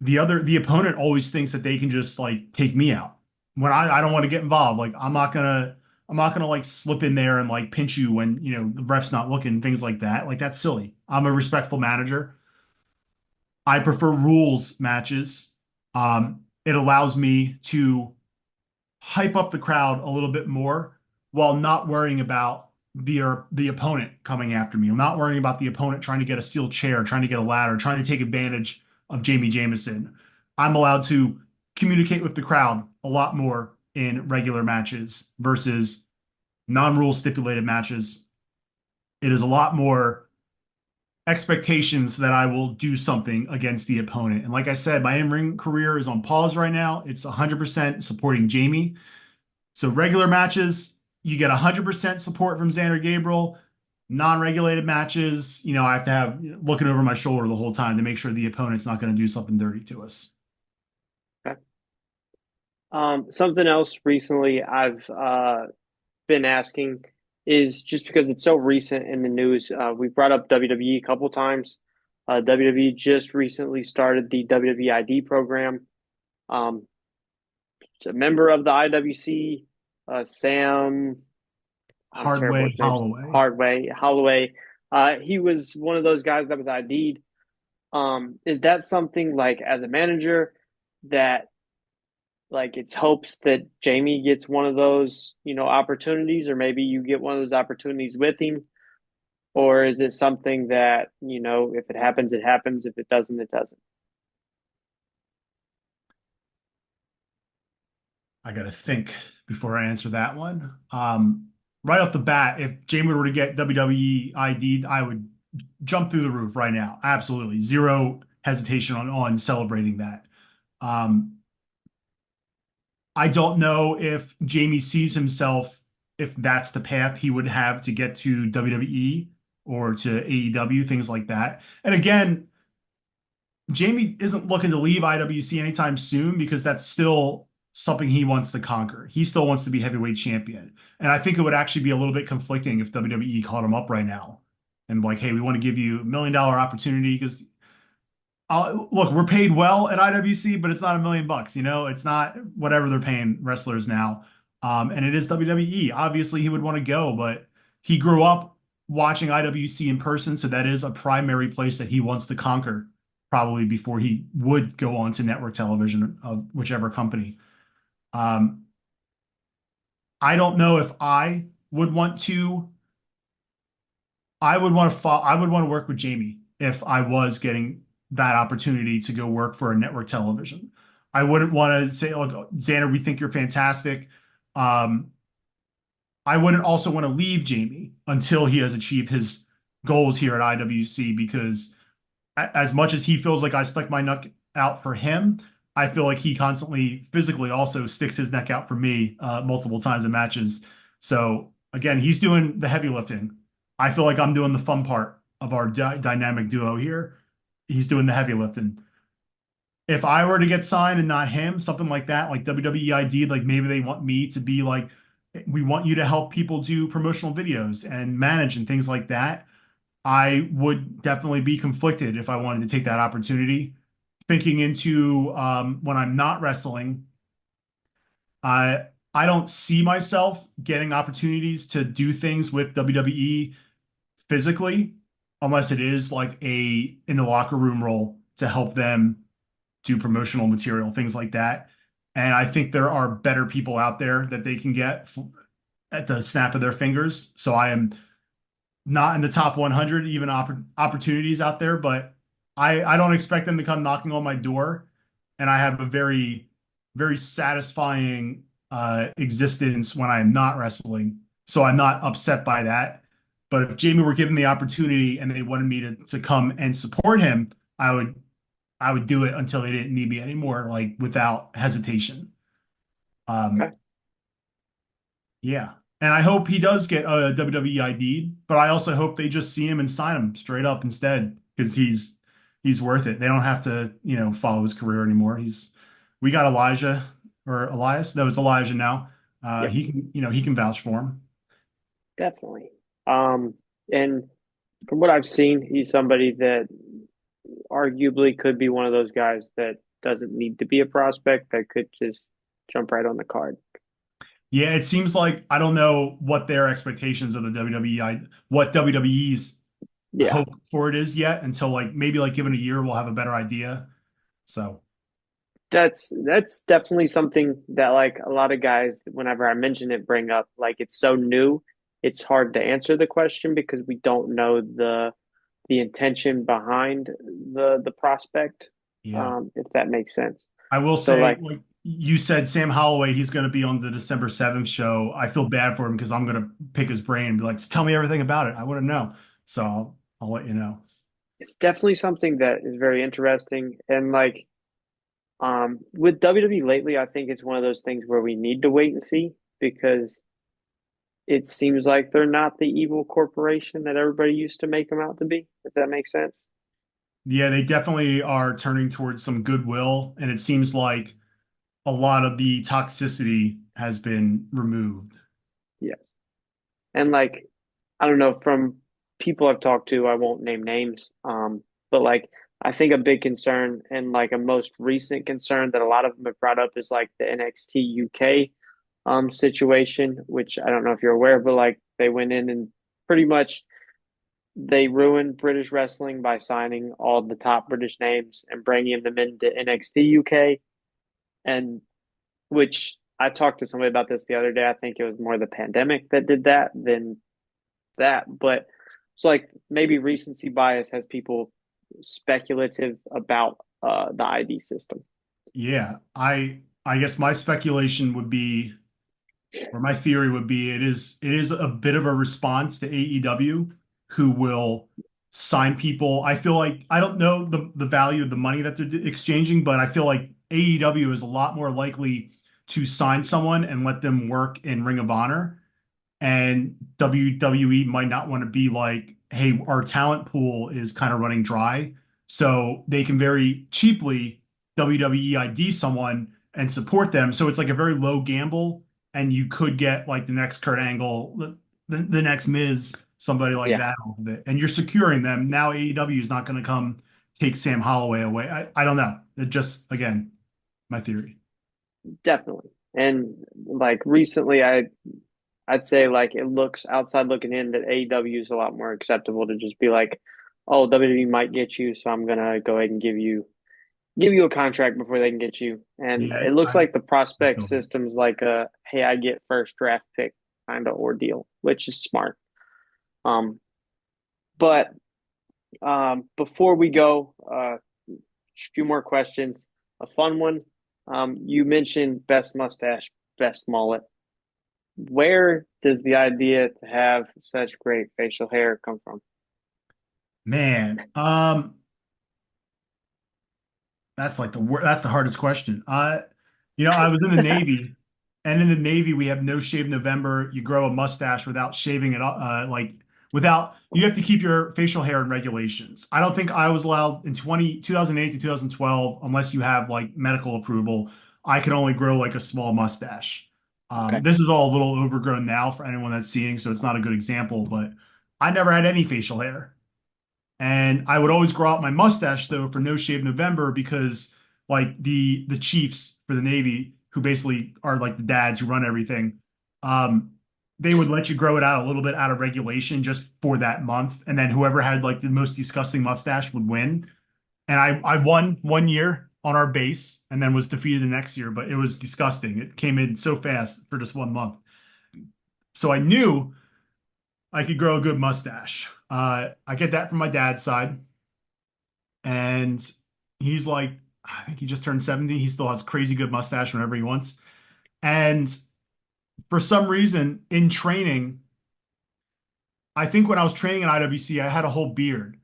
the opponent always thinks that they can just like take me out when I don't want to get involved. Like I'm not gonna like slip in there and like pinch you when the ref's not looking, things like that. Like that's silly. I'm a respectful manager. I prefer rules matches. It allows me to hype up the crowd a little bit more while not worrying about the opponent coming after me. I'm not worrying about the opponent trying to get a steel chair, trying to get a ladder, trying to take advantage of Jamie Jamison. I'm allowed to communicate with the crowd a lot more in regular matches versus non-rule stipulated matches. It is a lot more expectations that I will do something against the opponent. And like I said, my in-ring career is on pause right now. It's 100% supporting Jamie. So regular matches, you get 100% support from Zander Gabriel. Non-regulated matches, I have to have looking over my shoulder the whole time to make sure the opponent's not going to do something dirty to us. Okay. Something else recently I've been asking is just because it's so recent in the news. We brought up WWE a couple times. WWE just recently started the WWID program. Um, a member of the IWC, Sam, I'm terrible Hardway with names, Holloway. Holloway. He was one of those guys that was ID'd. Is that something like as a manager that like it's hopes that Jamie gets one of those, opportunities, or maybe you get one of those opportunities with him? Or is it something that, if it happens, it happens. If it doesn't, it doesn't? I got to think before I answer that one. Right off the bat, if Jamie were to get WWE ID'd, I would jump through the roof right now. Absolutely. Zero hesitation on celebrating that. Um, I don't know if Jamie sees himself, if that's the path he would have to get to WWE or to AEW, things like that. And again, Jamie isn't looking to leave IWC anytime soon because that's still something he wants to conquer. He still wants to be heavyweight champion. And I think it would actually be a little bit conflicting if WWE called him up right now and like, hey, we want to give you $1 million opportunity because look, we're paid well at IWC, but it's not $1 million. It's not whatever they're paying wrestlers now. And it is WWE. Obviously, he would want to go, but he grew up watching IWC in person, so that is a primary place that he wants to conquer, probably before he would go on to network television of whichever company. Um, I don't know if I would want to. I would want to work with Jamie if I was getting that opportunity to go work for a network television. I wouldn't want to say, look, Xander, we think you're fantastic. Um, I wouldn't also want to leave Jamie until he has achieved his goals here at IWC because as much as he feels like I stuck my neck out for him, I feel like he constantly physically also sticks his neck out for me multiple times in matches. So again, he's doing the heavy lifting. I feel like I'm doing the fun part of our dynamic duo here. He's doing the heavy lifting. If I were to get signed and not him, something like that, like WWE ID, like maybe they want me to be like, we want you to help people do promotional videos and manage and things like that. I would definitely be conflicted if I wanted to take that opportunity. Thinking into when I'm not wrestling, I don't see myself getting opportunities to do things with WWE physically, unless it is like in the locker room role to help them do promotional material, things like that. And I think there are better people out there that they can get at the snap of their fingers. So I am not in the top 100 even opportunities out there, but I don't expect them to come knocking on my door. And I have a very, very satisfying existence when I'm not wrestling. So I'm not upset by that. But if Jamie were given the opportunity and they wanted me to come and support him, I would do it until they didn't need me anymore, like without hesitation. Okay. Um, yeah. And I hope he does get a WWE ID, but I also hope they just see him and sign him straight up instead because he's worth it. They don't have to, follow his career anymore. We got Elijah or Elias. No, it's Elijah now. Yep, He can vouch for him. definitely. And from what I've seen, he's somebody that arguably could be one of those guys that doesn't need to be a prospect, that could just jump right on the card. Yeah, it seems like I don't know what their expectations of the WWE, what WWE's Yeah. hope for it is yet until like maybe like given a year we'll have a better idea. So That's definitely something that like a lot of guys, whenever I mention it, bring up. Like it's so new, it's hard to answer the question because we don't know the intention behind the prospect, yeah. if that makes sense. I will So say, like, like you said, Sam Holloway, he's going to be on the December 7th show. I feel bad for him because I'm going to pick his brain and be like, tell me everything about it. I want to know. So I'll let you know. it's definitely something that is very interesting. And like, with WWE lately, I think it's one of those things where we need to wait and see because it seems like they're not the evil corporation that everybody used to make them out to be, if that makes sense. Yeah, they definitely are turning towards some goodwill, and it seems like a lot of the toxicity has been removed. Yes. And like, I don't know, from people I've talked to, I won't name names, but like, I think a big concern and like a most recent concern that a lot of them have brought up is like the NXT UK situation, which I don't know if you're aware, but like they went in and pretty much they ruined British wrestling by signing all the top British names and bringing them into NXT UK, and which I talked to somebody about this the other day. I think it was more the pandemic that did that than that, but it's like maybe recency bias has people speculative about the ID system. Yeah, I guess my speculation would be, or my theory would be, it is a bit of a response to AEW, who will sign people. I feel like I don't know the value of the money that they're exchanging, but I feel like AEW is a lot more likely to sign someone and let them work in Ring of Honor, and WWE might not want to be like, hey, our talent pool is kind of running dry. So they can very cheaply WWE ID someone and support them. So it's like a very low gamble. And you could get like the next Kurt Angle, the next Miz, somebody like Yeah, that off of it. And you're securing them. Now AEW is not going to come take Sam Holloway away. I don't know. It just, again, my theory. definitely. And like recently, I'd say like it looks outside looking in that AEW is a lot more acceptable to just be like, oh, WWE might get you, so I'm gonna go ahead and give you a contract before they can get you. And Yeah, it looks like the I prospect feel that. system's like a hey, I get first draft pick kind of ordeal, which is smart. Um, but before we go, a few more questions. A fun one. You mentioned best mustache, best mullet. Where does the idea to have such great facial hair come from? Man, that's like that's the hardest question. I was in the Navy, and in the Navy we have no shave November. You grow a mustache without shaving it, without you have to keep your facial hair in regulations. I don't think I was allowed in 2008 to 2012 unless you have like medical approval. I could only grow like a small mustache. Okay. This is all a little overgrown now for anyone that's seeing, so it's not a good example, but I never had any facial hair. And I would always grow out my mustache though for No Shave November, because like the chiefs for the Navy, who basically are like the dads who run everything, um, they would let you grow it out a little bit out of regulation just for that month. And then whoever had like the most disgusting mustache would win. And I won 1 year on our base and then was defeated the next year, but it was disgusting. It came in so fast for just 1 month. So I knew I could grow a good mustache. I get that from my dad's side. And he's like, I think he just turned 70. He still has crazy good mustache whenever he wants. And for some reason in training, I think when I was training in IWC, I had a whole beard.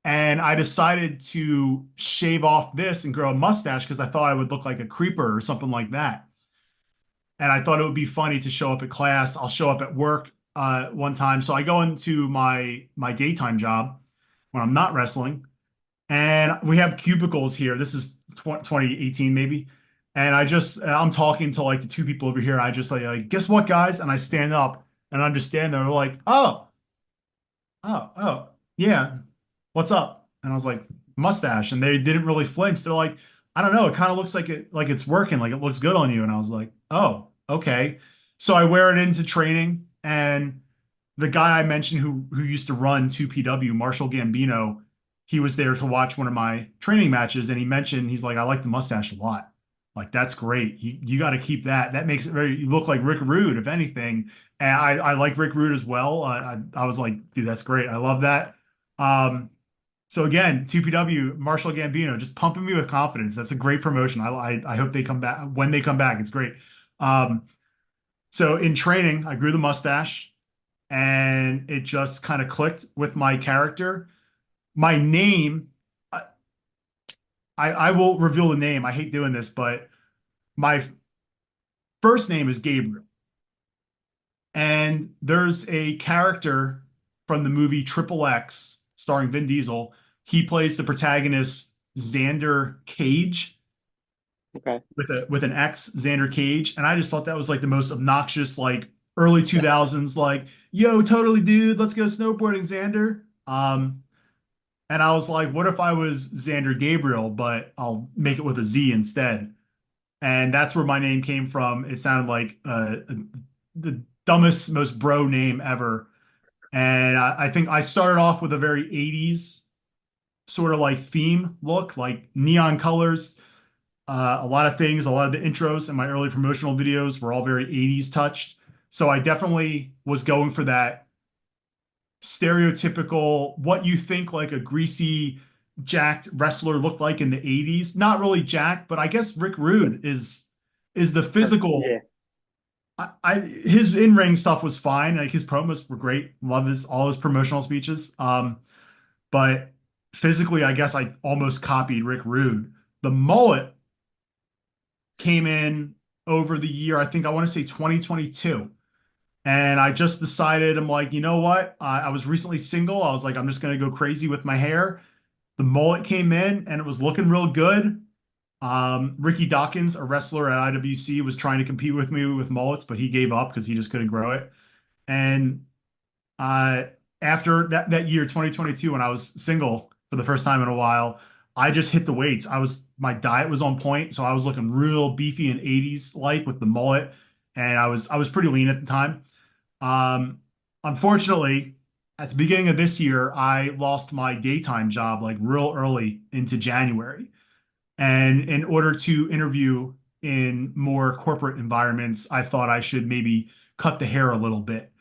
And I decided to shave off this and grow a mustache because I thought I would look like a creeper or something like that. And I thought it would be funny to show up at class. I'll show up at work one time. So I go into my daytime job when I'm not wrestling, and we have cubicles here. This is 2018 maybe. And I'm talking to like the two people over here. I just like, guess what, guys? And I stand up and I'm just standing there. They're like, oh, yeah, what's up? And I was like, mustache. And they didn't really flinch. They're like, I don't know. It kind of looks like it's working, like it looks good on you. And I was like, oh, okay. So I wear it into training, and the guy I mentioned who used to run 2PW, Marshall Gambino, he was there to watch one of my training matches, and he mentioned, he's like, I like the mustache a lot. Like, that's great. You got to keep that. That makes it very, you look like Rick Rude, if anything. And I like Rick Rude as well. I was like, dude, that's great. I love that. Um, so again, 2PW, Marshall Gambino, just pumping me with confidence. That's a great promotion. I hope they come back. When they come back, it's great. Um, so in training, I grew the mustache, and it just kind of clicked with my character. My name, I will reveal the name. I hate doing this, but my first name is Gabriel. And there's a character from the movie Triple X starring Vin Diesel. He plays the protagonist, Zander Cage, Okay. with an X, Xander Cage. And I just thought that was like the most obnoxious, like early 2000s, like, yo, totally, dude, let's go snowboarding, Xander. And I was like, what if I was Zander Gabriel, but I'll make it with a Z instead? And that's where my name came from. It sounded like the dumbest, most bro name ever. And I think I started off with a very 80s sort of like theme look, like neon colors. A lot of things, a lot of the intros and my early promotional videos were all very 80s touched. So I definitely was going for that stereotypical, what you think like a greasy, jacked wrestler looked like in the 80s. Not really jacked, but I guess Rick Rude is the Yeah, physical. His in-ring stuff was fine. Like his promos were great. Love his all his promotional speeches. But physically, I guess I almost copied Rick Rude. The mullet came in over the year, I think I want to say 2022. And I just decided, I'm like, you know what? I was recently single. I was like, I'm just going to go crazy with my hair. The mullet came in and it was looking real good. Ricky Dawkins, a wrestler at IWC, was trying to compete with me with mullets, but he gave up because he just couldn't grow it. And uh, after that year, 2022, when I was single for the first time in a while, I just hit the weights. My diet was on point, so I was looking real beefy and 80s like with the mullet, and I was pretty lean at the time. Um, Unfortunately, at the beginning of this year, I lost my daytime job like real early into January. And in order to interview in more corporate environments, I thought I should maybe cut the hair a little bit.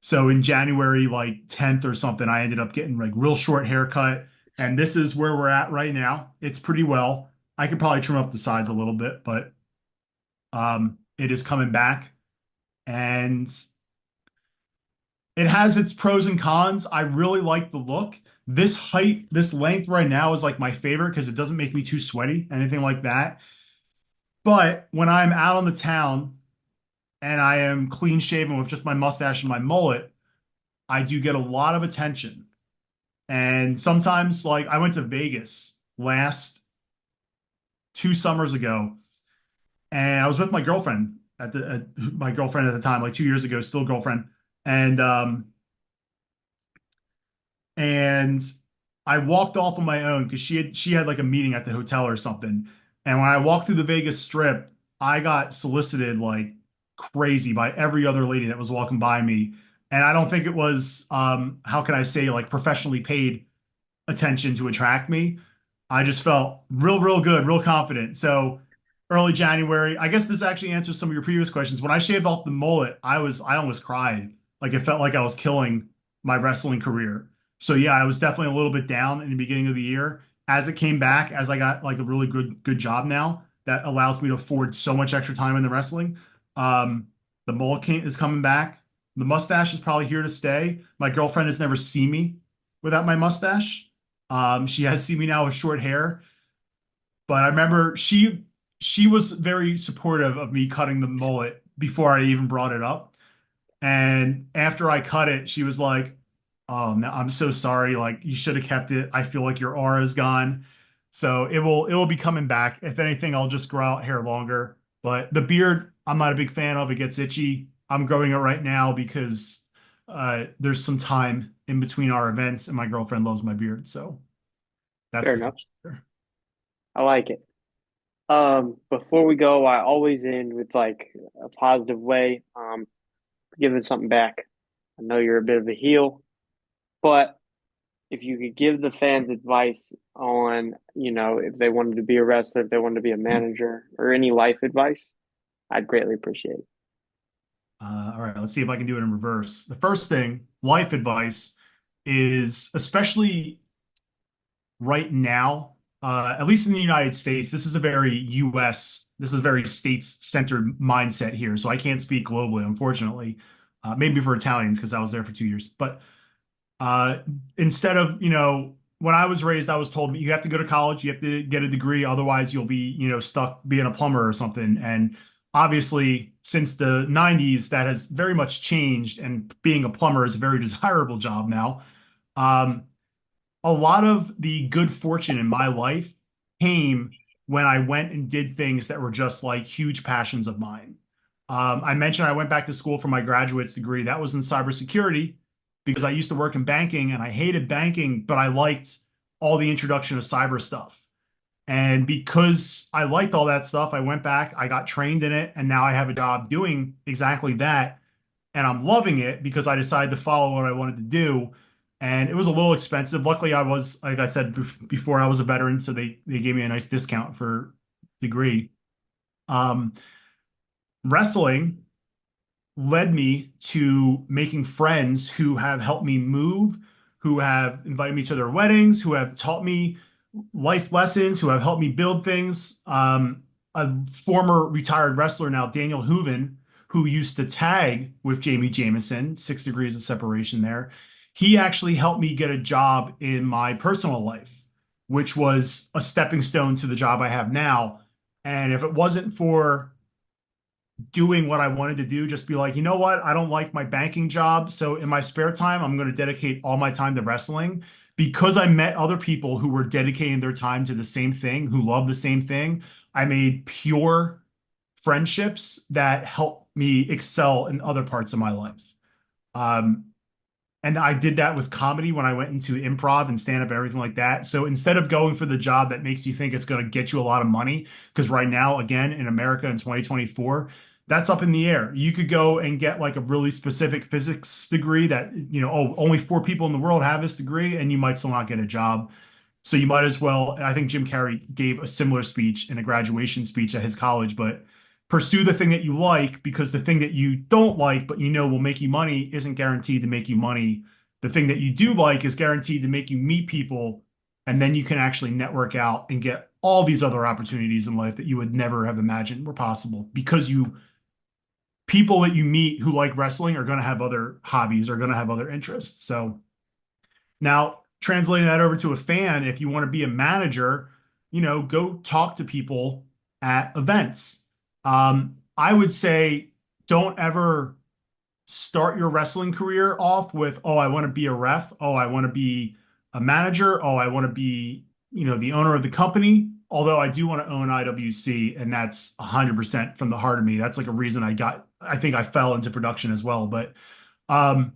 So in January, like 10th or something, I ended up getting like real short haircut. And this is where we're at right now. It's pretty well. I could probably trim up the sides a little bit, but it is coming back. And it has its pros and cons. I really like the look. This height, this length right now is like my favorite because it doesn't make me too sweaty, anything like that. But when I'm out on the town and I am clean shaven with just my mustache and my mullet, I do get a lot of attention. And sometimes, like, I went to Vegas last 2 summers ago, and I was with my girlfriend my girlfriend at the time, like 2 years ago, still girlfriend. And and I walked off on my own because she had like a meeting at the hotel or something. And when I walked through the Vegas Strip, I got solicited like crazy by every other lady that was walking by me. And I don't think it was how can I say like professionally paid attention to attract me. I just felt real good, real confident. So early January, I guess this actually answers some of your previous questions. When I shaved off the mullet, I almost cried. Like it felt like I was killing my wrestling career. So yeah, I was definitely a little bit down in the beginning of the year. As it came back, as I got like a really good job now that allows me to afford so much extra time in the wrestling. Um, the mullet is coming back. The mustache is probably here to stay. My girlfriend has never seen me without my mustache. She has seen me now with short hair, but I remember she was very supportive of me cutting the mullet before I even brought it up. And after I cut it, she was like, "Oh, no, I'm so sorry. Like you should have kept it. I feel like your aura is gone." So it will be coming back. If anything, I'll just grow out hair longer. But the beard, I'm not a big fan of. It gets itchy. I'm growing it right now because there's some time in between our events, and my girlfriend loves my beard. So that's fair the enough. future. I like it. Before we go, I always end with like a positive way, giving something back. I know you're a bit of a heel, but if you could give the fans advice on, if they wanted to be a wrestler, if they wanted to be a manager, or any life advice, I'd greatly appreciate it. All right, let's see if I can do it in reverse. The first thing, life advice, is especially right now, at least in the United States, this is a very states-centered mindset here. So I can't speak globally, unfortunately. Maybe for Italians because I was there for 2 years. But uh, instead of, when I was raised, I was told you have to go to college, you have to get a degree, otherwise you'll be, stuck being a plumber or something. And obviously, since the 90s, that has very much changed, and being a plumber is a very desirable job now. Um, a lot of the good fortune in my life came when I went and did things that were just like huge passions of mine. I mentioned I went back to school for my graduate's degree. That was in cybersecurity because I used to work in banking and I hated banking, but I liked all the introduction of cyber stuff. And because I liked all that stuff, I went back, I got trained in it, and now I have a job doing exactly that. And I'm loving it because I decided to follow what I wanted to do. And it was a little expensive. Luckily, I was, like I said before, I was a veteran, so they gave me a nice discount for degree. Um, Wrestling led me to making friends who have helped me move, who have invited me to their weddings, who have taught me life lessons, who have helped me build things. A former retired wrestler now, Daniel Hooven, who used to tag with Jamie Jamison, 6 degrees of separation there. He actually helped me get a job in my personal life, which was a stepping stone to the job I have now. And if it wasn't for doing what I wanted to do, just be like, you know what? I don't like my banking job. So in my spare time, I'm going to dedicate all my time to wrestling because I met other people who were dedicating their time to the same thing, who love the same thing. I made pure friendships that helped me excel in other parts of my life. Um, and I did that with comedy when I went into improv and stand up and everything like that. So instead of going for the job that makes you think it's going to get you a lot of money, because right now, again, in America in 2024, that's up in the air. You could go and get like a really specific physics degree that, oh, only 4 people in the world have this degree, and you might still not get a job. So you might as well, and I think Jim Carrey gave a similar speech in a graduation speech at his college, but pursue the thing that you like because the thing that you don't like, but will make you money isn't guaranteed to make you money. The thing that you do like is guaranteed to make you meet people, and then you can actually network out and get all these other opportunities in life that you would never have imagined were possible because people that you meet who like wrestling are going to have other hobbies, are going to have other interests. So now, translating that over to a fan, if you want to be a manager, go talk to people at events. I would say don't ever start your wrestling career off with, oh, I want to be a ref. Oh, I want to be a manager. Oh, I want to be, the owner of the company. Although I do want to own IWC, and that's 100% from the heart of me. That's like a reason I think I fell into production as well. But um,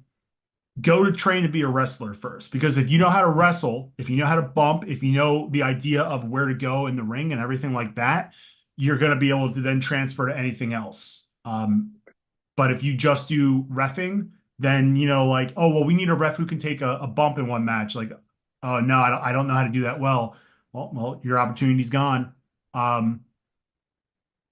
go to train to be a wrestler first because if you know how to wrestle, if you know how to bump, if you know the idea of where to go in the ring and everything like that, you're going to be able to then transfer to anything else. But if you just do reffing, then like, oh well, we need a ref who can take a bump in one match. Like, oh no, I don't know how to do that well. Well, your opportunity's gone. Um,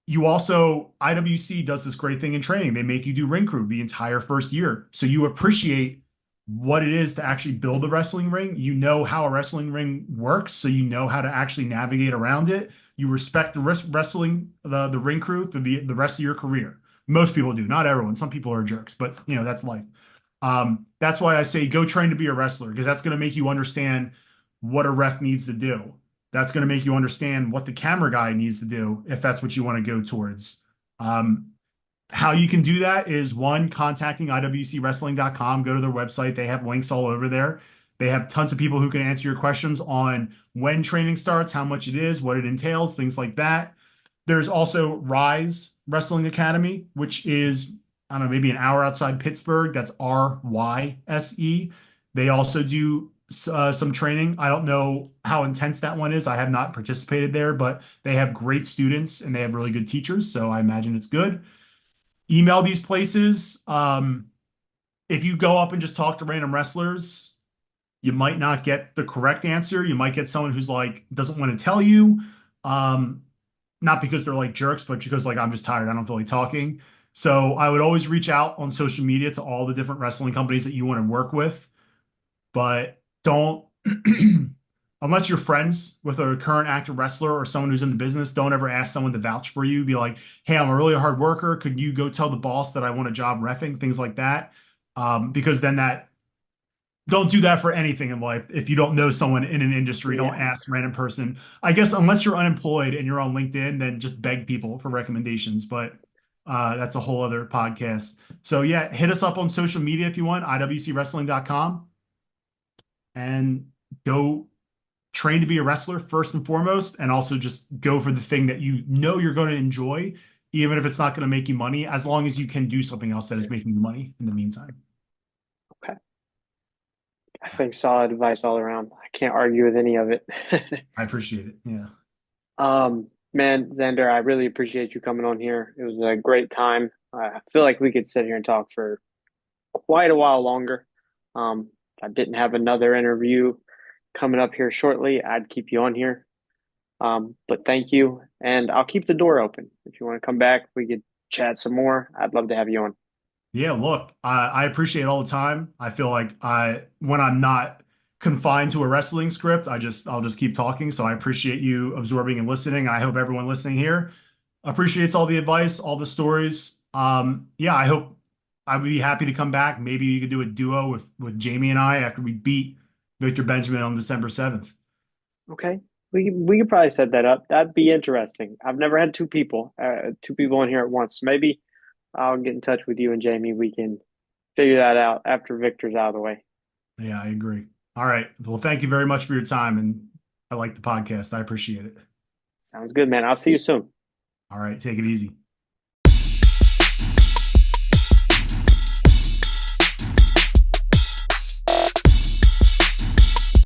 you also IWC does this great thing in training. They make you do ring crew the entire first year. So you appreciate what it is to actually build a wrestling ring. You know how a wrestling ring works, so you know how to actually navigate around it. You respect the wrestling, the ring crew for the rest of your career. Most people do, not everyone. Some people are jerks, but that's life. That's why I say go train to be a wrestler because that's going to make you understand what a ref needs to do. That's going to make you understand what the camera guy needs to do if that's what you want to go towards. Um, how you can do that is one, contacting IWCWrestling.com. Go to their website. They have links all over there. They have tons of people who can answer your questions on when training starts, how much it is, what it entails, things like that. There's also Rise Wrestling Academy, which is, I don't know, maybe an hour outside Pittsburgh. That's RYSE. They also do some training. I don't know how intense that one is. I have not participated there, but they have great students and they have really good teachers. So I imagine it's good. Email these places. If you go up and just talk to random wrestlers, you might not get the correct answer. You might get someone who's like, doesn't want to tell you. Um, Not because they're like jerks, but because like I'm just tired. I don't feel like talking. So I would always reach out on social media to all the different wrestling companies that you want to work with, but don't unless you're friends with a current active wrestler or someone who's in the business, don't ever ask someone to vouch for you. Be like, hey, I'm a really hard worker. Could you go tell the boss that I want a job reffing? Things like that. Because then don't do that for anything in life. If you don't know someone in an industry, don't Yeah. ask a random person. I guess unless you're unemployed and you're on LinkedIn, then just beg people for recommendations. But that's a whole other podcast. So yeah, hit us up on social media if you want, IWCWrestling.com, and go train to be a wrestler first and foremost, and also just go for the thing that you know you're going to enjoy even if it's not going to make you money, as long as you can do something else that is making you money in the meantime. Okay. I think solid advice all around. I can't argue with any of it. I appreciate it. Yeah. Man, Xander, I really appreciate you coming on here. It was a great time. I feel like we could sit here and talk for quite a while longer. If I didn't have another interview coming up here shortly, I'd keep you on here. But thank you, and I'll keep the door open. If you want to come back, we could chat some more. I'd love to have you on. Yeah, look, I appreciate all the time. I feel like when I'm not confined to a wrestling script, I'll just keep talking. So I appreciate you absorbing and listening. I hope everyone listening here appreciates all the advice, all the stories. Yeah, I hope I would be happy to come back. Maybe you could do a duo with Jamie and I after we beat Victor Benjamin on December 7th. Okay, we could probably set that up. That'd be interesting. I've never had two people in here at once. Maybe I'll get in touch with you and Jamie. We can figure that out after Victor's out of the way. Yeah, I agree. All right. Well, thank you very much for your time, and I like the podcast. I appreciate it. Sounds good, man. I'll see you soon. All right, take it easy.